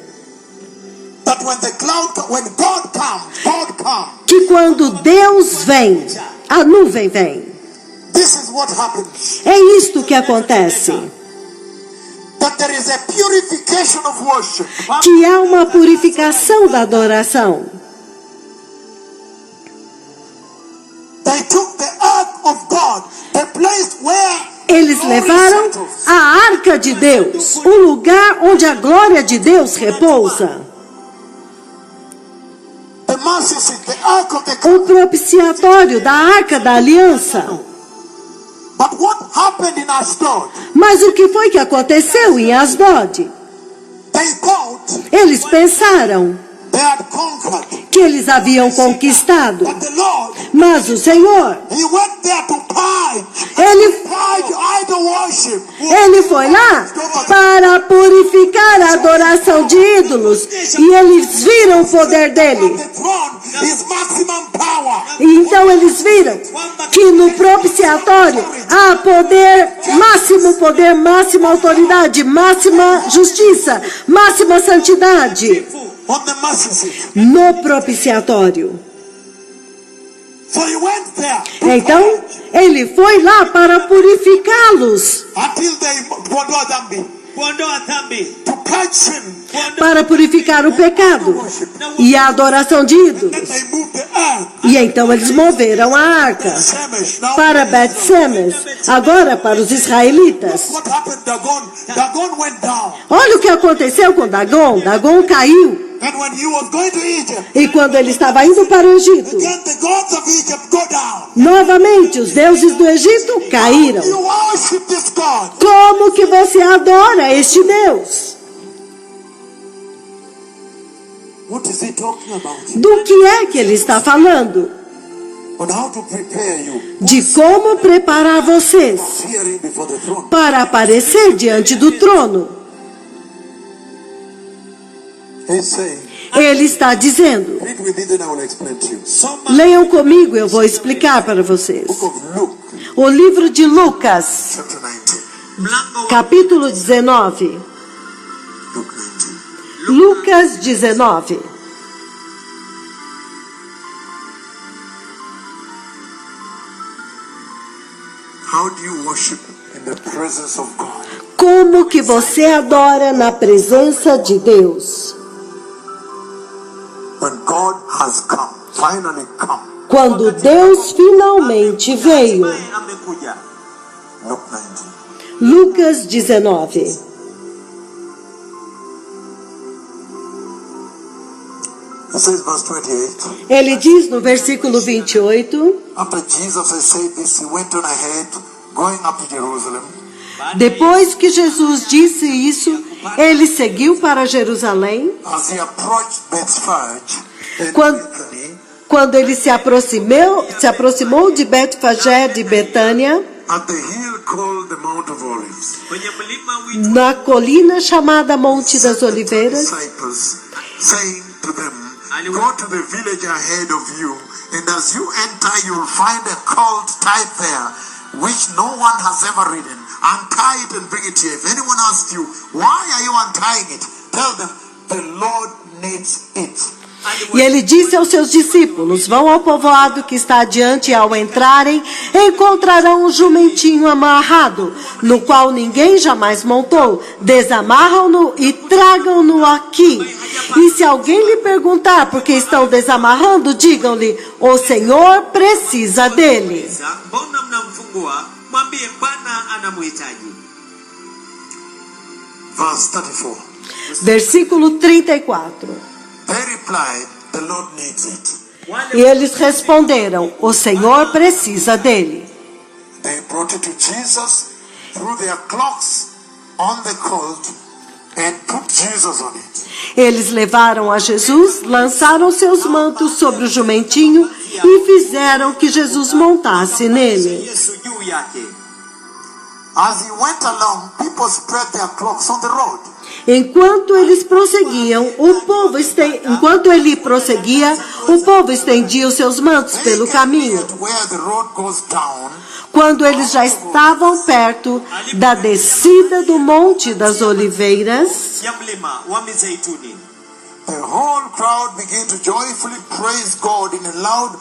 A: que quando Deus vem, a nuvem vem. É isto que acontece. Que há uma purificação da adoração. Eles levaram a arca de Deus, o lugar onde a glória de Deus repousa. O propiciatório da arca da aliança. Mas o que foi que aconteceu em Asdod? Eles pensaram que eles haviam conquistado. Mas o Senhor, ele foi lá para purificar a adoração de ídolos. E eles viram o poder dele. E então eles viram que no propiciatório há poder, máxima autoridade, máxima justiça, máxima santidade. No propiciatório. Então, ele foi lá para purificá-los. Para purificar o pecado e a adoração de ídolos. E então eles moveram a arca para Bet-Semes, agora para os israelitas. Olha o que aconteceu com Dagon. Dagon caiu. E quando ele estava indo para o Egito, novamente os deuses do Egito caíram. Como que você adora este Deus? Do que é que ele está falando? De como preparar vocês para aparecer diante do trono. Ele está dizendo, leiam comigo, eu vou explicar para vocês. O livro de Lucas, capítulo 19. Lucas 19. Como que você adora na presença de Deus? Quando Deus finalmente veio. Lucas 19. Ele diz no versículo 28. Depois que Jesus disse isso, ele seguiu para Jerusalém. Quando ele se aproximou de Betfagé de Betânia, na colina chamada Monte das Oliveiras,
B: Go to the village ahead of you, and as you enter, you'll find a colt tied there, which no one has ever ridden. Untie it and bring it here. If anyone asks you, why are you untying it? Tell them, the Lord needs it.
A: E ele disse aos seus discípulos: vão ao povoado que está adiante, e ao entrarem, encontrarão um jumentinho amarrado, no qual ninguém jamais montou. Desamarram-no e tragam-no aqui. E se alguém lhe perguntar por que estão desamarrando, digam-lhe: o Senhor precisa dele.
B: Verse 34.
A: Versículo 34.
B: They replied, the Lord needs it.
A: E eles responderam: o Senhor precisa dele.
B: They brought it to Jesus, threw their cloaks on the colt, and put Jesus on it.
A: Eles levaram a Jesus, lançaram seus mantos sobre o jumentinho e fizeram que Jesus montasse nele.
B: As he went along, people spread their cloaks on the road.
A: Enquanto ele prosseguia, o povo estendia os seus mantos pelo caminho. Quando eles já estavam perto da descida do Monte das Oliveiras,
B: the whole crowd began to joyfully praise God in loud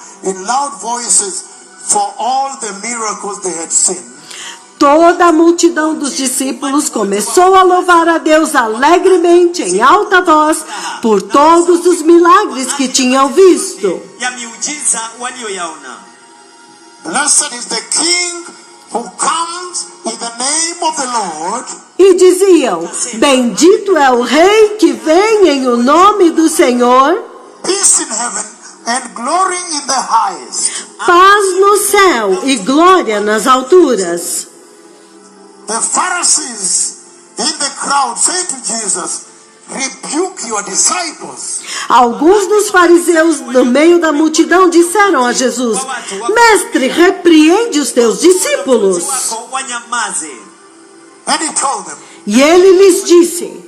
B: voices for all the miracles they had seen.
A: toda a multidão dos discípulos começou a louvar a Deus alegremente, em alta voz, por todos os milagres que tinham visto.
B: Blessed is the King who comes in the name of the Lord.
A: E diziam: bendito é o Rei que vem em o nome do Senhor.
B: Peace in heaven and glory in the highest.
A: Paz no céu e glória nas alturas.
B: The Pharisees in the crowd say to Jesus, rebuke your disciples.
A: Alguns dos fariseus no meio da multidão disseram a Jesus: Mestre, repreende os teus discípulos.
B: And he told them
A: E ele lhes disse: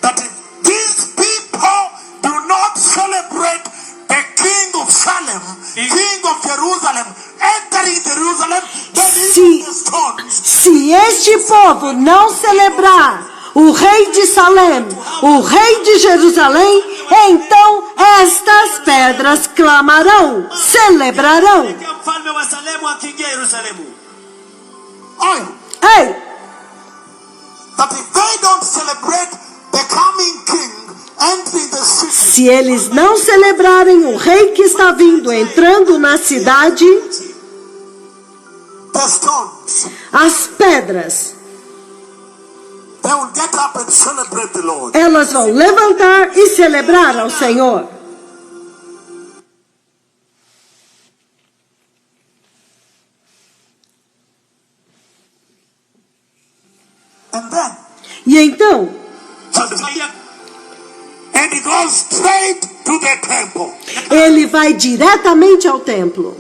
B: that if these people do not celebrate the King of Salem, King of Jerusalem, entering Jerusalem, then even the stones.
A: Se este povo não celebrar o Rei de Salem, o Rei de Jerusalém, então estas pedras clamarão, celebrarão. Ei!
B: That if they don't celebrate the coming King entering the city,
A: Se eles não celebrarem o Rei que está vindo, entrando na cidade,
B: the stones,
A: as pedras,
B: they will get up and celebrate the Lord.
A: elas vão levantar e celebrar ao Senhor.
B: And then,
A: E então,
B: and he goes straight to the temple.
A: ele vai diretamente ao templo.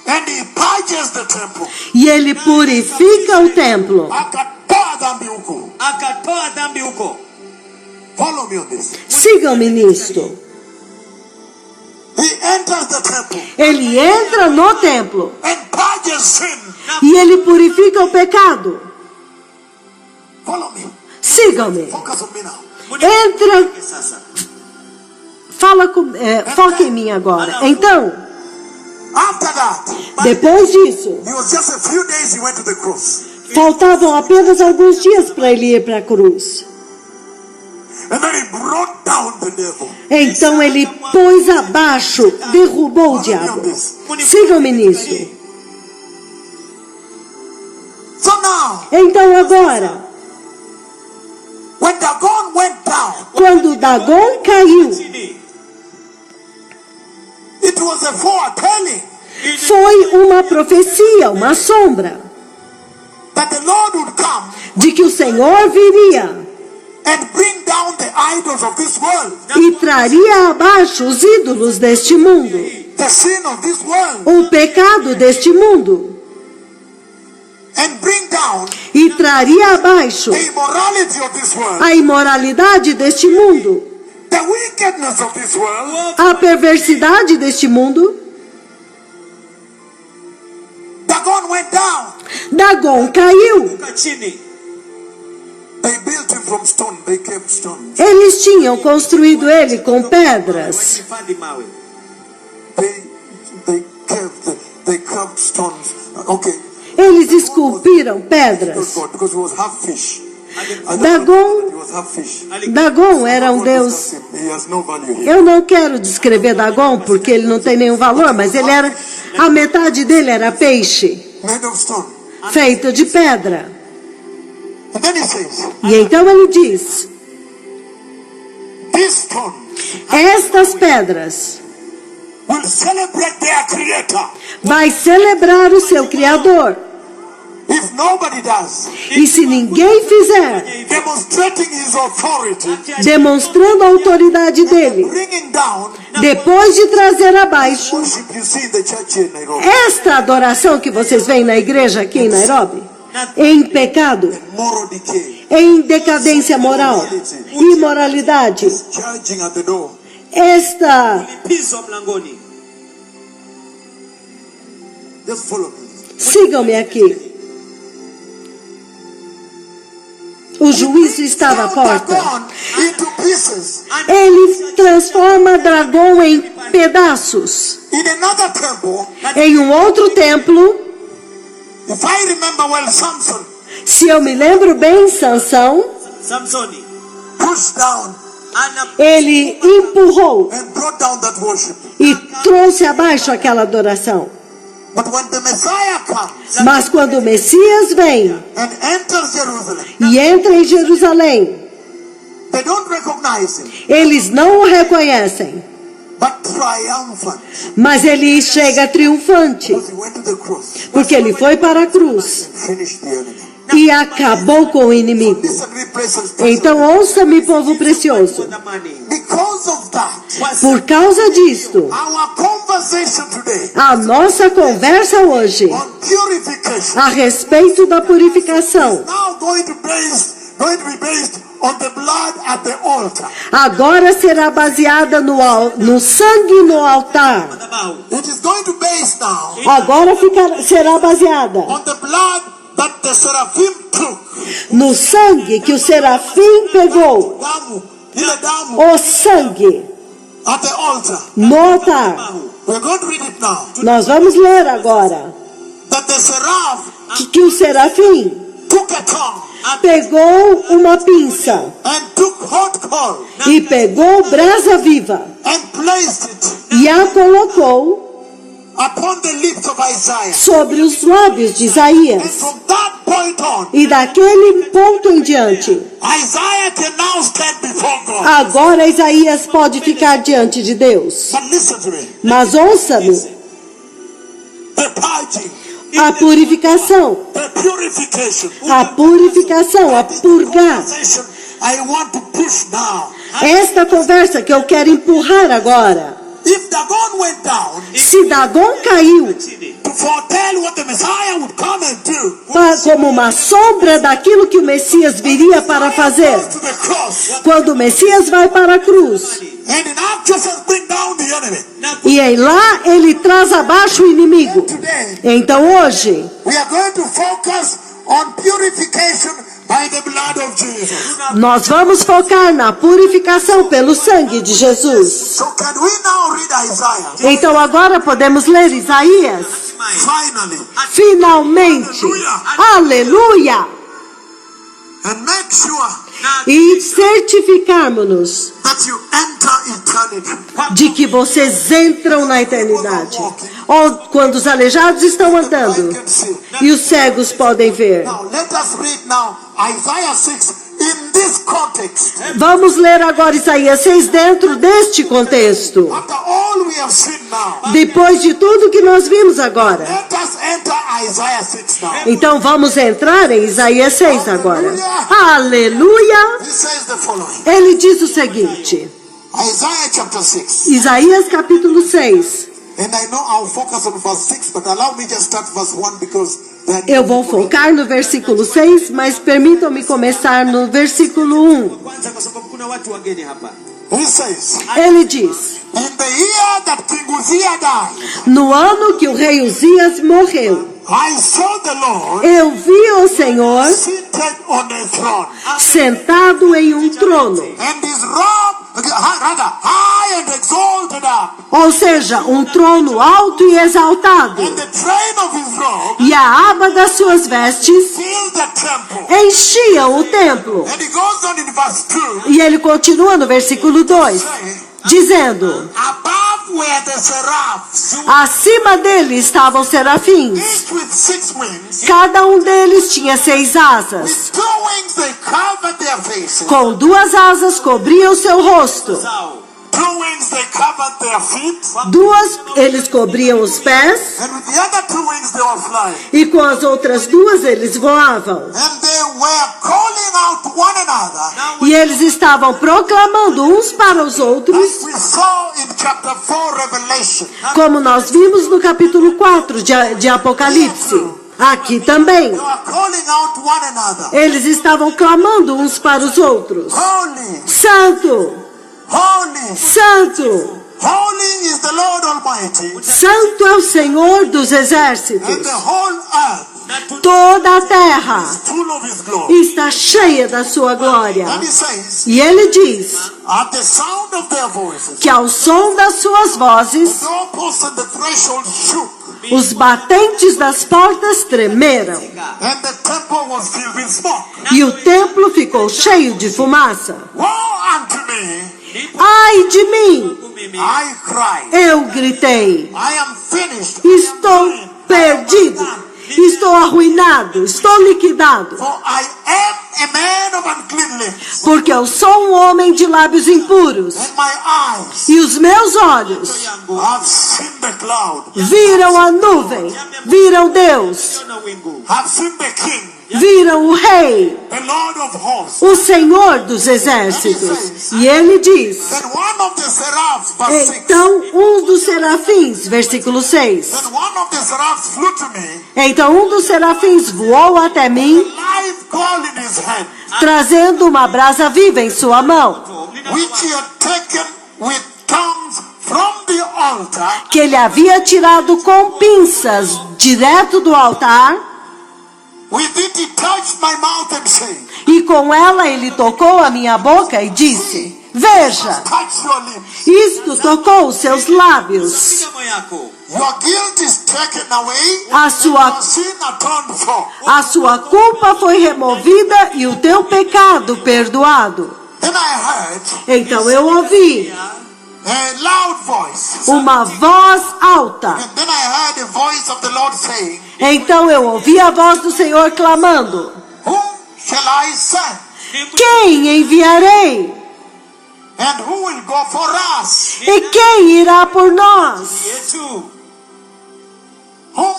B: And he purges the temple.
A: E ele purifica o templo.
C: Akatoa dhambi huko.
B: Follow me on this.
A: Sigam-me nisto.
B: He enters the temple
A: Ele entra no templo
B: and purges sin.
A: e ele purifica o pecado.
B: Follow me.
A: Sigam-me.
B: Focus on me now.
A: Entra, foca em mim agora. Então,
B: After that,
A: depois disso,
B: it was just a few days he went to the cross.
A: faltavam apenas alguns dias para ele ir para a cruz.
B: And then he brought down the devil.
A: Então ele pôs abaixo, derrubou o diabo. Sigam-me nisso.
B: So now,
A: Então agora,
B: when Dagon went down,
A: quando Dagon caiu,
B: it was a foretelling
A: foi uma profecia, uma sombra,
B: that the Lord would come
A: de que o Senhor viria
B: and bring down the idols of this world,
A: e traria abaixo os ídolos deste mundo,
B: the sin of this world,
A: o pecado deste mundo,
B: and bring down
A: e traria abaixo
B: the immorality of this world,
A: a imoralidade deste mundo,
B: The wickedness of this world.
A: A perversidade deste mundo.
B: Dagon went down.
A: Dagon caiu.
B: They built him from stone. They kept stones.
A: Eles tinham construído ele com pedras.
B: They carved stones. Okay.
A: Eles esculpiram pedras.
B: Because he was half fish.
A: Dagon era um deus.
B: He has no value here.
A: Eu não quero descrever Dagon porque ele não tem nenhum valor, mas ele era, a metade dele era peixe,
B: Made of stone.
A: feito de pedra.
B: And then he says,
A: E então ele diz:
B: this stone
A: estas pedras
B: will celebrate their creator.
A: vai celebrar o seu Criador.
B: If nobody does,
A: E se ninguém fizer,
B: demonstrating his authority,
A: demonstrando a autoridade dele,
B: bringing down
A: depois de trazer abaixo
B: worship you see in the church here in Nairobi.
A: esta adoração que vocês veem na igreja aqui em Nairobi, em pecado,
B: Moral decay.
A: em decadência moral, imoralidade,
B: Judging at the door.
A: esta,
B: Just follow me.
A: sigam-me aqui. O juízo estava à porta.
B: Dagon into pieces.
A: Ele transforma Dagon em pedaços.
B: In another temple,
A: Em um outro templo,
B: if I remember well, Samson
A: se eu me lembro bem, Sansão,
C: Samsoni
B: pushed down
A: ele empurrou
B: and brought down that worship.
A: e trouxe abaixo aquela adoração.
B: But when the Messiah comes
A: Mas quando o Messias vem
B: and enters Jerusalem,
A: e entra em Jerusalém,
B: they don't recognize him,
A: eles não o reconhecem,
B: but triumphant.
A: mas ele chega triunfante,
B: Because he went to the cross
A: porque ele foi para a cruz
B: and finished the enemy.
A: e acabou com o inimigo.
B: Disagree, precious.
A: Então ouça-me, povo precioso.
B: Because of that,
A: Por causa disto,
B: our conversation today
A: a nossa conversa hoje
B: on purification
A: a respeito da purificação
B: now going to be based on the blood at the altar.
A: agora será baseada no sangue no altar.
B: It is going to base now
A: Agora será baseada
B: on the blood that the seraphim took.
A: no sangue que o serafim pegou.
B: Damu, ile damu
A: O sangue
B: at the altar.
A: no altar.
B: We're going to read it now.
A: Nós vamos ler agora
B: That the seraph
A: que o serafim
B: took a tongue
A: pegou uma pinça
B: and took hot coal
A: e pegou brasa viva
B: and placed it
A: e a colocou
B: upon the lips of Isaiah.
A: sobre os lábios de
B: And
A: Isaías.
B: from that point on,
A: E daquele ponto em diante,
B: Isaiah can now stand before God.
A: agora Isaías pode ficar diante de Deus.
B: But listen to me.
A: Mas ouça-me,
B: The purging,
A: a purificação,
B: the purification,
A: a purificação, a purgar.
B: I want to push now.
A: Esta conversa que eu quero empurrar agora.
B: If Dagon went down
A: Se Dagon caiu
B: to foretell what the Messiah would come and do,
A: como uma sombra daquilo que o Messias viria para fazer,
B: goes to the cross
A: quando o Messias vai para a cruz,
B: and in actions bring down the enemy.
A: e aí lá ele traz abaixo o inimigo.
B: Today,
A: Então hoje,
B: we are going to focus on purification by the blood of Jesus.
A: nós vamos focar na purificação pelo sangue de Jesus.
B: So can we now read Isaiah?
A: Então agora podemos ler Isaías.
B: Finally,
A: Finalmente. Aleluia!
B: and make sure
A: E certificarmos-nos
B: that you enter eternity.
A: de que vocês entram na eternidade. Ou quando os aleijados estão andando e os cegos podem ver.
B: Now let us read now Isaiah 6 in this context.
A: Vamos ler agora Isaías 6 dentro deste contexto.
B: After all we have seen now,
A: Depois de tudo que nós vimos agora.
B: let us enter Isaiah 6 now.
A: Então vamos entrar em Isaías 6 agora. Aleluia!
B: He says the following.
A: Ele diz o seguinte.
B: Isaiah chapter 6.
A: Isaías capítulo 6.
B: And I know I'll focus on verse 6, but allow me just start verse 1 because then
A: Eu vou focar no versículo 6, mas permitam-me começar no versículo 1.
C: kwanza kwa sababu kuna watu wageni hapa.
B: He says,
A: Ele diz:
B: in the year that King Uzziah died,
A: no ano que o rei Uzias morreu,
B: I saw the Lord
A: eu vi o Senhor
B: seated on a throne,
A: sentado em um trono,
B: and his robe, rather, high and exalted up,
A: ou seja, um trono alto e exaltado,
B: and the train of his robe
A: e a aba das suas vestes
B: filled the temple.
A: enchiam o templo.
B: And he goes on in verse 2,
A: E ele continua no versículo 2, dizendo:
B: above were the seraphs,
A: acima dele estavam serafins,
B: each with 6 wings.
A: cada um deles tinha 6 asas,
B: 2 wings they covered their faces.
A: com 2 asas cobriam seu rosto,
B: 2 wings they covered their feet.
A: 2 eles cobriam os pés,
B: And with the other 2 wings they were flying.
A: e com as outras 2 eles voavam.
B: And they were calling out one another,
A: E eles estavam proclamando uns para os outros,
B: as we saw in chapter 4 Revelation.
A: como nós vimos no capítulo 4 de Apocalipse. Aqui também,
B: They were calling out one another.
A: eles estavam clamando uns para os outros:
B: Holy,
A: Santo,
B: holy,
A: Santo,
B: holy is the Lord Almighty,
A: Santo é o Senhor dos
B: and
A: exércitos.
B: the whole earth
A: Toda a terra
B: is full of his glory.
A: está cheia da sua glória.
B: And he says,
A: E ele diz
B: at the sound of their voices,
A: que ao som das suas vozes,
B: the doorposts and the threshold shook,
A: os batentes das portas tremeram,
B: and the temple was filled with smoke.
A: e o templo ficou cheio de fumaça.
B: Woe unto me,
A: Ai de mim!
B: I cried.
A: Eu gritei:
B: I am finished.
A: estou perdido, estou arruinado, estou liquidado,
B: For I am a man of unclean lips,
A: porque eu sou um homem de lábios impuros,
B: and my eyes
A: e os meus olhos
B: have seen the cloud,
A: viram a nuvem, viram Deus,
B: have seen the King,
A: viram o Rei,
B: the Lord of hosts.
A: o Senhor dos exércitos. E ele diz:
B: Then one of the seraphs, verse 6,
A: então um dos serafins, versículo 6,
B: then one of the seraphs flew to me,
A: então um dos serafins voou até mim,
B: live coal in his hand,
A: trazendo uma brasa viva em sua mão,
B: which he had taken with tongues from the altar,
A: que ele havia tirado com pinças direto do altar,
B: with it he touched my mouth and said,
A: e com ela ele tocou a minha boca e disse: veja,
B: touch your lips.
A: isto tocou os seus lábios.
B: Your guilt is taken away,
A: A sua,
B: your sin atoned for.
A: a sua culpa foi removida e o teu pecado perdoado.
B: Then I heard
A: Então eu ouvi
B: a loud voice.
A: uma voz alta.
B: And then I heard the voice of the Lord saying,
A: Então eu ouvi a voz do Senhor clamando:
B: whom shall I send?
A: quem enviarei?
B: And who will go for us?
A: E quem irá por nós?
B: Whom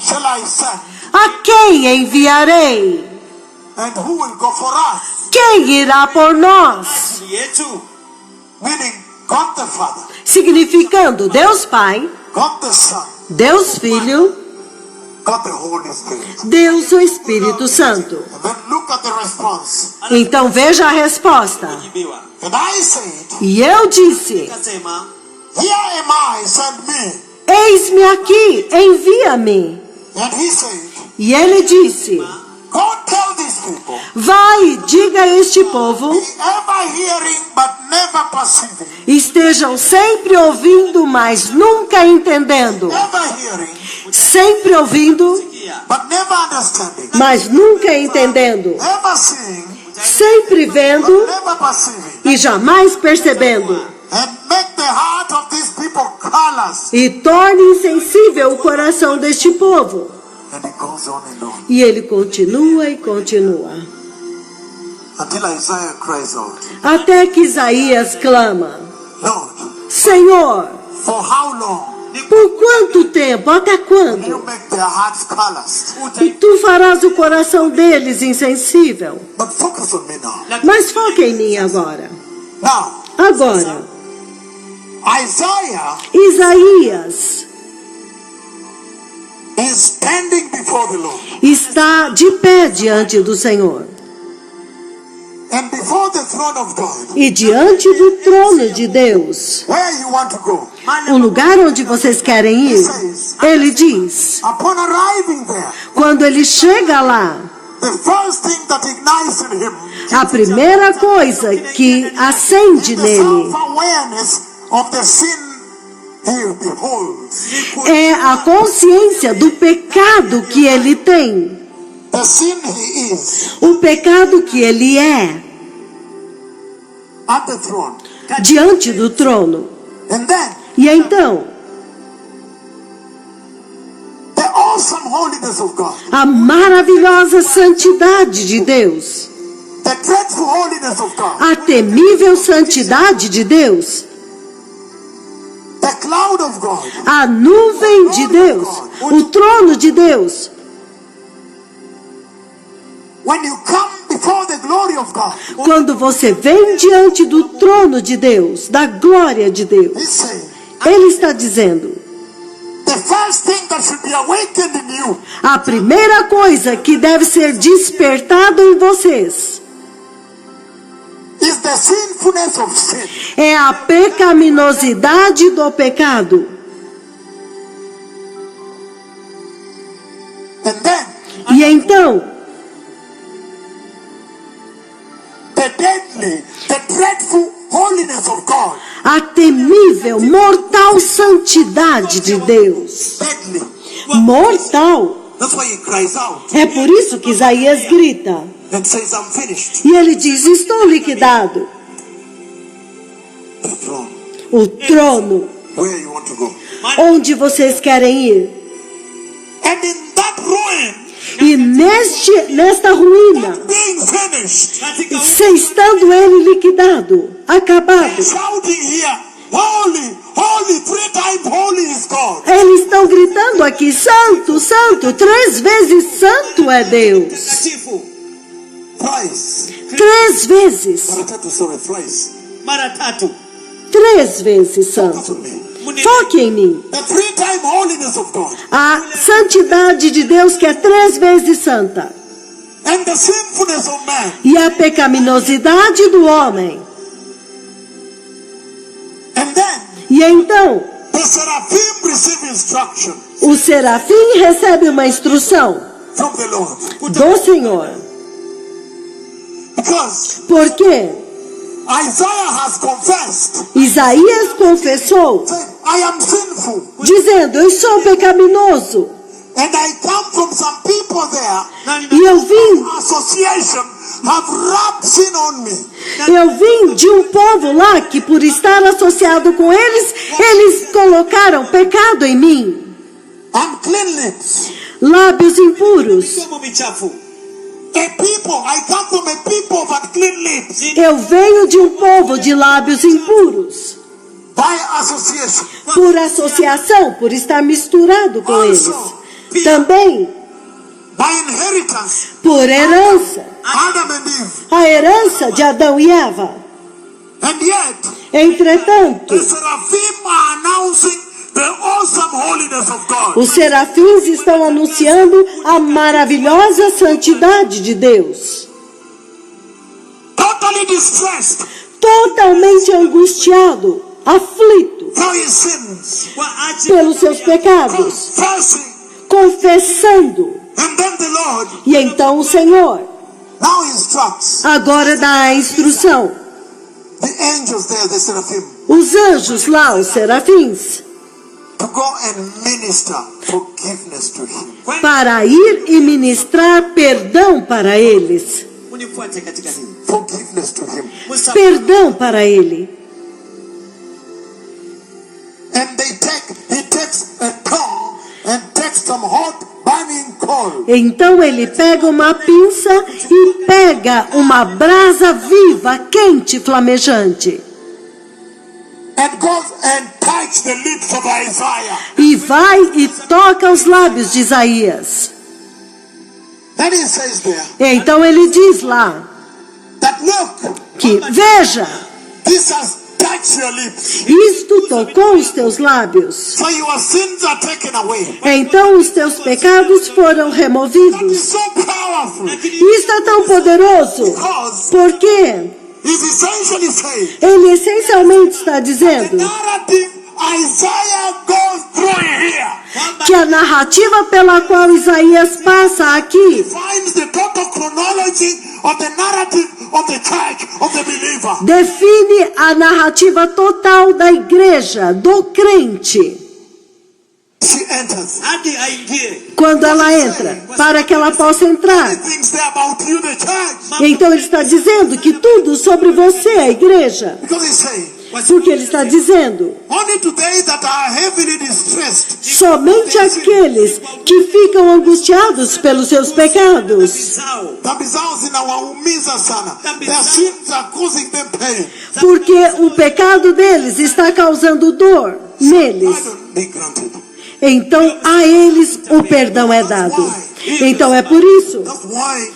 B: shall I send?
A: A quem enviarei?
B: And who will go for us?
A: Quem irá por nós?
B: Meaning God the Father,
A: Significando Deus Pai,
B: God the Son,
A: Deus Filho,
B: God the Holy Spirit.
A: Deus o Espírito Santo.
B: And then look at the response.
A: Então veja a resposta.
B: And I said,
A: E eu disse:
B: here am I, send me.
A: eis-me aqui, envia-me.
B: And he said,
A: E ele disse:
B: go tell these people,
A: vai e diga a este povo,
B: be ever hearing but never perceiving,
A: estejam sempre ouvindo, mas nunca entendendo.
B: ever hearing
A: Sempre ouvindo,
B: but never understanding,
A: mas nunca entendendo.
B: ever seeing
A: Sempre
B: but
A: vendo
B: never perceiving,
A: e jamais percebendo.
B: and make the heart of these people callous.
A: E torne insensível o coração deste povo.
B: And it goes on and on
A: E ele continua e continua,
B: until Isaiah cries out,
A: até que Isaías clama:
B: Lord,
A: Senhor,
B: for how long
A: por quanto tempo, até
B: will you
A: quando?
B: make their hearts callous?
A: E tu farás o coração deles insensível.
B: But focus on me now.
A: Mas foca em mim agora.
B: Now,
A: Agora,
B: Isaiah
A: Isaías
B: is standing before the Lord.
A: está de pé diante do Senhor.
B: And before the throne of God,
A: e diante do trono de Deus,
B: where you want to go,
A: o lugar onde vocês querem ir, ele diz,
B: upon arriving there,
A: quando ele chega lá,
B: the first thing that ignites in him
A: a primeira coisa que acende
B: the
A: nele
B: self-awareness of the sin he beholds.
A: é a consciência do pecado que ele tem,
B: The sin he is
A: o pecado que ele é
B: at the throne.
A: diante do trono.
B: And then,
A: E então,
B: the awesome holiness of God,
A: a maravilhosa santidade de Deus,
B: the dreadful holiness of God,
A: a temível santidade de Deus,
B: the cloud of God,
A: a nuvem de Deus, o trono de Deus.
B: when you come before the glory of God,
A: Quando você vem diante do trono de Deus, da glória de Deus,
B: he's saying,
A: ele está dizendo,
B: the first thing that should be awakened in you
A: a primeira coisa que deve ser despertada em vocês
B: is the sinfulness of sin.
A: é a pecaminosidade do pecado.
B: And then,
A: E então,
B: the dreadful holiness of God.
A: a temível, mortal santidade de Deus.
B: Deadly.
A: Mortal.
B: That's why he cries out
A: É por isso que Isaías grita.
B: and says, I'm finished.
A: E ele diz, estou liquidado.
B: The throne.
A: O trono,
B: Where you want to go.
A: onde vocês querem ir.
B: And in that ruin,
A: E nesta ruína,
B: being finished,
A: estando ele liquidado, acabado,
B: shouting here, holy, holy, 3 times holy is God.
A: eles estão gritando aqui, santo, santo, 3 vezes santo é Deus.
B: Thrice.
A: 3 vezes,
B: Thrice.
C: Mara tatu.
A: 3 vezes santo. Foque em mim.
B: The 3 times holiness of God.
A: A santidade de Deus que é 3 vezes santa.
B: And the sinfulness of man.
A: E a pecaminosidade do homem.
B: And then,
A: E então,
B: the seraphim receive instruction
A: o serafim recebe uma instrução
B: from the Lord.
A: do Senhor.
B: Because
A: Porque
B: Isaiah has confessed,
A: Isaías confessou,
B: saying, I am sinful.
A: dizendo, eu sou pecaminoso.
B: And I come from some people there.
A: E eu vim
B: Association have rubbed sin on me.
A: Eu vim de um povo lá que, por estar associado com eles, eles colocaram pecado em mim.
B: Unclean lips.
A: Lábios impuros.
C: Midomo michafu.
B: A people, I come from a people of unclean lips.
A: Eu venho de um povo de lábios impuros.
B: By association.
A: Por associação, por estar misturado com eles. Também
B: By inheritance.
A: por herança.
B: Adam and Eve.
A: A herança de Adão e Eva.
B: And yet,
A: Entretanto,
B: the seraphim are announcing the awesome holiness of God.
A: os serafins estão anunciando a maravilhosa santidade de Deus.
B: Totally distressed
A: Totalmente angustiado, aflito
B: for his sins.
A: pelos seus pecados,
B: Confessing.
A: confessando.
B: And then the Lord
A: E então o Senhor
B: now instructs
A: agora dá a instrução.
B: the angels there, the seraphim,
A: Os anjos lá, os serafins,
B: to go and minister forgiveness to him.
A: para ir e ministrar perdão para eles.
C: Unifuate katika hili.
B: Forgiveness to him.
A: Perdão para ele.
B: And he takes a tongue and takes some hot burning coal.
A: Então ele pega uma pinça e pega uma brasa viva, quente, flamejante.
B: And goes and touches the lips of Isaiah.
A: E vai e toca os lábios de Isaías.
B: Then he says there
A: Então ele diz lá
B: that look,
A: que, veja,
B: this has touched your lips.
A: isto tocou os teus lábios.
B: So your sins are taken away.
A: Então os teus pecados foram
B: That is
A: removidos.
B: so powerful.
A: Isto é tão poderoso.
B: Because
A: Porque
B: is essentially saying
A: Ele essencialmente está
B: the
A: dizendo
B: narrative Isaiah goes through here
A: que a narrativa pela qual Isaías passa aqui
B: finds the total chronology of the narrative of the church, of the believer.
A: define a narrativa total da igreja, do crente.
B: She enters.
C: hadi aingie.
A: Quando ela entra, para que ela possa entrar.
B: Things there about you, the church.
A: Então ele está dizendo que tudo sobre você, a igreja.
B: Because he's saying,
A: Porque ele está dizendo,
B: only to they that are heavily distressed,
A: somente aqueles que ficam angustiados pelos seus pecados,
C: Zao.
B: dhambi zao zinawaumiza sana. Their sins are causing them pain.
A: porque o pecado deles está causando dor neles.
B: Pardon be granted.
A: Então a eles o perdão é dado. Então é por isso,
B: That's why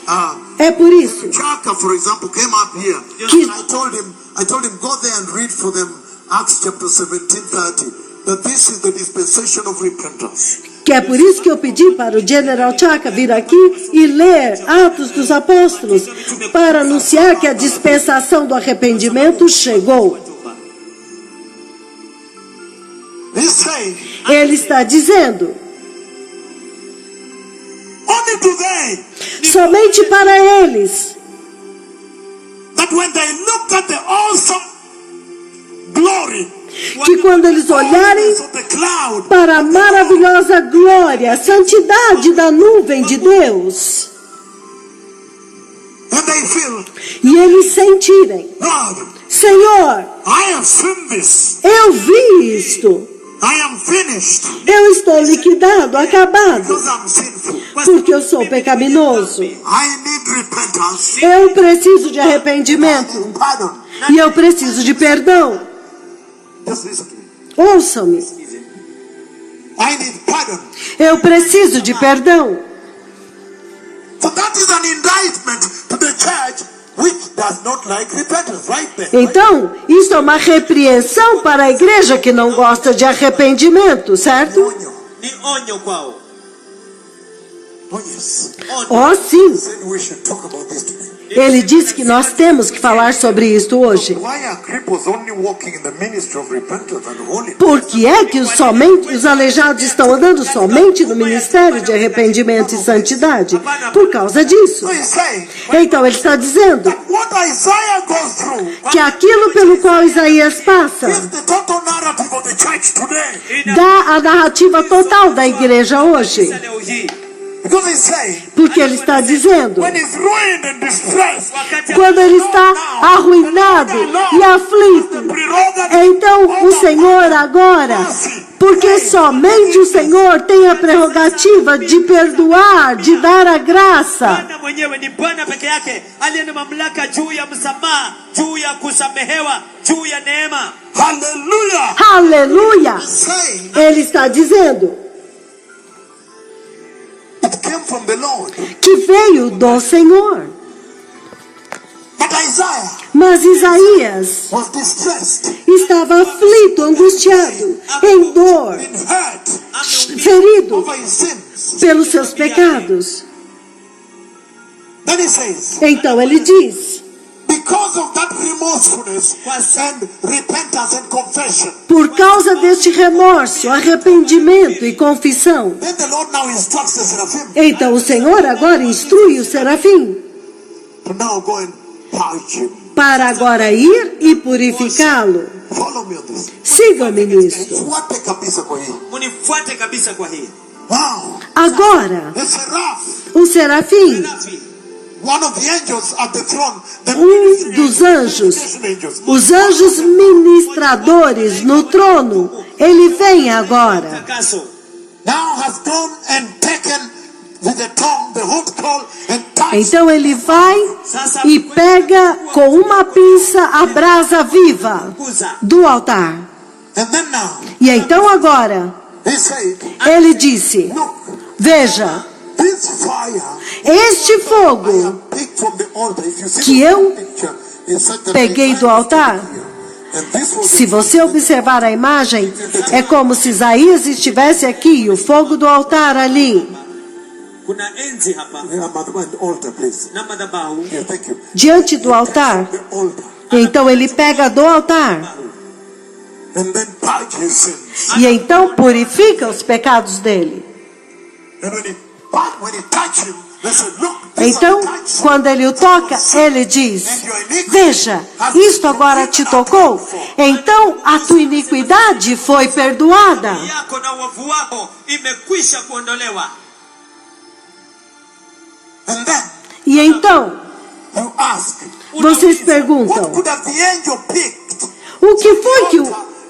A: é por isso
B: Chaka, for example, came up here.
A: Que-
B: And I told him, go there and read for them Acts chapter 17:30. That this is the dispensation of repentance.
A: que é por isso que eu pedi para o General Chaka vir aqui e ler Atos dos Apóstolos para anunciar que a dispensação do arrependimento chegou.
B: He's saying,
A: Ele está dizendo,
B: only to them
A: somente para eles,
B: that when they look at the awesome glory,
A: que quando eles olharem
B: of the cloud,
A: para a maravilhosa glória, a santidade da nuvem de Deus,
B: and they feel,
A: e eles sentirem,
B: Lord,
A: Senhor,
B: I have seen this.
A: eu vi isto,
B: I am finished
A: eu estou liquidado, acabado,
B: because I'm sinful.
A: porque eu sou pecaminoso.
B: I need repentance.
A: Eu preciso de arrependimento
B: Pardon.
A: e eu preciso de perdão.
B: Just listen to me.
A: Ouçam-me,
B: I need pardon.
A: eu preciso de perdão.
B: So that is an indictment to the church which does not like repentance, right there.
A: Então, isso é uma repreensão para a igreja que não gosta de arrependimento, certo?
B: Onyo.
C: Ni onyo kwao.
B: Oh yes.
A: Oh, sim.
B: Said we should talk about this today.
A: Ele disse que nós temos que falar sobre isto hoje.
B: Why are cripples only walking in the ministry of repentance and holiness?
A: Por que é que os aleijados estão andando somente no ministério de arrependimento e santidade? Por causa disso.
B: So he's saying
A: Então ele está dizendo
B: that what Isaiah goes through
A: que aquilo pelo qual Isaías passa
B: is the total narrative of the church today.
A: dá a narrativa total da igreja hoje.
C: Leo hii.
B: Because he's saying
A: Porque ele está dizendo,
B: when he's ruined and distressed,
A: quando ele está arruinado e aflito, então o Senhor agora, porque somente o Senhor tem a prerrogativa de perdoar, de dar a graça.
C: Bwana mwenyewe ni Bwana peke yake aliye na mamlaka juu ya msamaha, juu ya kusamehewa, juu ya neema.
B: hallelujah.
A: Aleluia!
B: Saying
A: Ele está dizendo
B: it came from the Lord.
A: que veio do Senhor.
B: But Isaiah
A: Mas Isaías
B: was distressed,
A: estava aflito, angustiado, em dor,
B: been hurt
A: ferido
B: over his sins.
A: pelos seus pecados.
B: Then he says,
A: Então ele diz,
B: because of that remorsefulness and repentance and confession,
A: por causa deste remorso, arrependimento e confissão,
B: then the Lord now instructs the seraphim
A: então o Senhor agora instrui o serafim
B: to now go and purge him.
A: para agora ir e purificá-lo.
B: Follow me on this.
A: Sigam-me nisto.
B: Fuate kabisa kwa hii.
C: Munifuate kabisa kwa hii.
B: Wow.
A: Agora,
B: The seraph,
A: o serafim,
B: one of the angels at the throne, the
A: dos anjos,
B: angels,
A: os anjos ministradores no trono, ele vem agora.
C: Takaso.
B: now has gone and taken with the tongue the hot coal and touched.
A: Então ele vai e pega com uma pinça a brasa viva do altar.
B: And then now,
A: E então agora,
B: he said,
A: ele disse,
B: look,
A: veja,
B: this fire
A: este
B: I
A: fogo
B: have picked from the altar. If you see
A: que
B: the
A: eu
B: picture, it's such a
A: peguei do altar.
B: And this was
A: Se você observar a imagem, é como se Isaías estivesse aqui e o fogo do altar ali.
C: Kuna enzi hapa
B: the altar, please.
C: na madhabahu.
B: Yeah, thank you.
A: Diante do altar,
B: The altar.
A: Então ele pega do altar.
B: And then purge his sins.
A: E então purifica os pecados dele.
B: And when he touched him, they said, look, this
A: Então,
B: has touched you.
A: quando ele o toca, ele diz: veja, isto agora te tocou. Então a tua iniquidade foi perdoada.
C: yako na uovu wako imekwisha kuondolewa.
B: And then
A: E então,
B: you ask,
A: vocês perguntam:
B: what could have the angel picked
A: o que foi que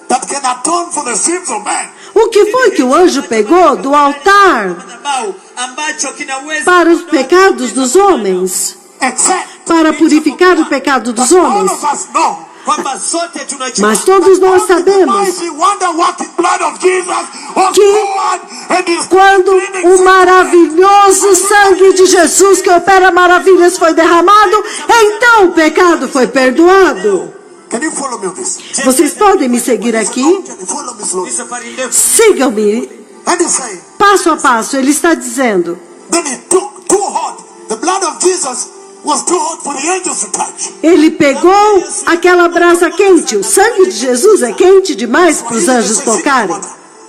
B: that can atone for the sins of man?
A: o que foi que o anjo pegou do altar
C: Madhabahu ambacho kinaweza
A: para os pecados dos homens,
B: Except
A: para purificar o pecado dos
B: all
A: homens?
B: of us know
C: kwamba sote tunajua
A: Mas todos nós sabemos
B: mighty wonder-working blood of Jesus was
A: que
B: poured and is
A: quando o maravilhoso sangue de Jesus que opera maravilhas foi derramado, então o pecado foi perdoado.
B: Can you follow me on this?
A: Vocês podem me seguir aqui?
B: Can you follow me slowly?
C: safari ndefu.
A: Sigam-me
B: And he's saying,
A: passo a passo. Ele está dizendo:
B: then he took too hot. The blood of Jesus was too hot for the angels to touch.
A: ele pegou aquela brasa quente. O sangue de Jesus é quente demais para os anjos tocarem.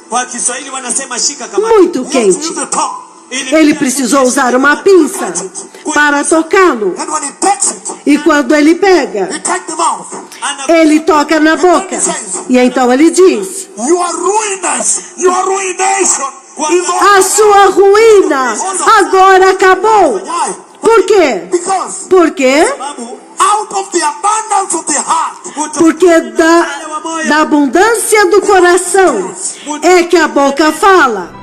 C: Kwa Kiswahili wanasema shika kama
A: Muito
B: He had to
A: quente.
B: use the tongue.
A: Ele precisou usar uma pinça para tocá-lo.
B: And when he takes it,
A: E quando ele pega,
B: he takes the mouth.
A: ele toca na boca. E então ele diz:
B: Your ruinous, your ruination is
A: a
B: over.
A: sua ruína agora acabou.
B: Why?
A: Por quê?
B: Because
A: Por quê?
C: sababu
B: out of the abundance of the heart,
A: Porque da abundância do coração é que a boca fala.